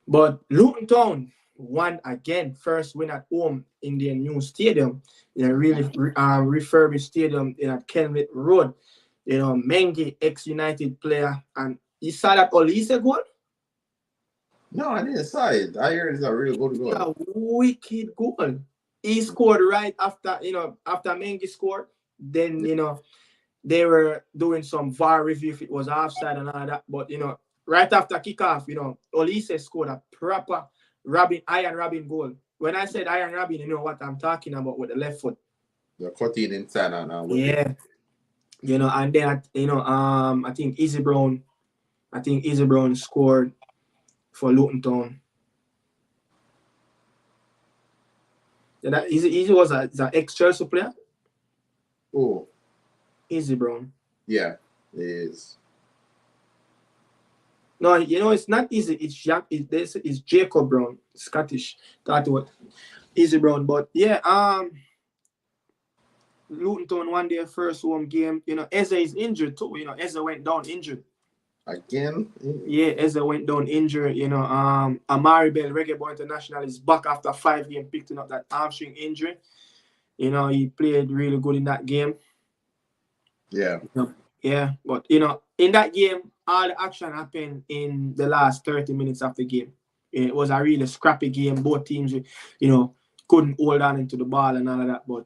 But Luton Town won again, first win at home in their new stadium, really refurbished stadium at Kenmith Road. Mengi, ex-United player, and you saw that Olise goal? No, I didn't see it. I heard it's a really good goal. A wicked goal. He scored right after Mengi scored. Then, they were doing some VAR review if it was offside and all that. But, right after kickoff, Olise scored a proper iron Robin goal. When I said iron Robin, you know what I'm talking about with the left foot. The cutting inside and yeah. And then, I think Easy Brown scored for Luton Town. That Easy was an ex-Chelsea player. Oh. Easy Brown. Yeah, it is. No, it's not Easy. It's Jacob Brown, Scottish. That was Easy Brown. But yeah, Luton Town won their first home game. You know, Eze is injured too. You know, Eze went down injured. Again? Yeah, Eze went down injured. You know, Amari Bell, Reggae Boy International, is back after 5 games, picking up that hamstring injury. You know, he played really good in that game. Yeah. Yeah, but, you know, in that game, all the action happened in the last 30 minutes of the game. It was a really scrappy game. Both teams, you know, couldn't hold on into the ball and all of that. But,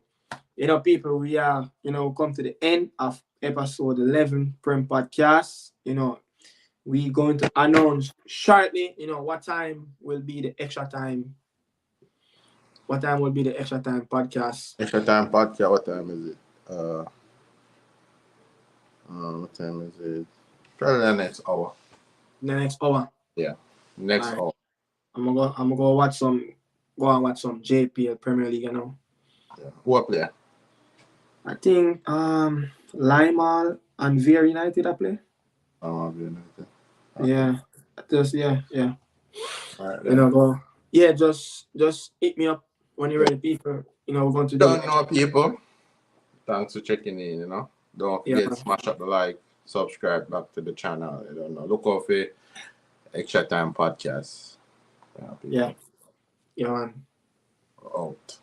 you know, people, we are, you know, come to the end of episode 11 Prem Podcast. You know, we're going to announce shortly, you know, what time will be the extra time. What time will be the extra time podcast? Extra time podcast, what time is it? What time is it? Probably the next hour. The next hour. Yeah. Next hour. I'm gonna go watch some JPL Premier League, you know. Yeah. Who player? I think Limal and Veer United I play. United. Yeah. Just All right, you know, go. Yeah, just hit me up when you're ready, people. You know, we're going to do Don't know, people. Thanks for checking in, you know. Don't forget to smash up the like, subscribe back to the channel. I don't know. Look out for Extra Time Podcast. Yeah. Yeah, man. Out.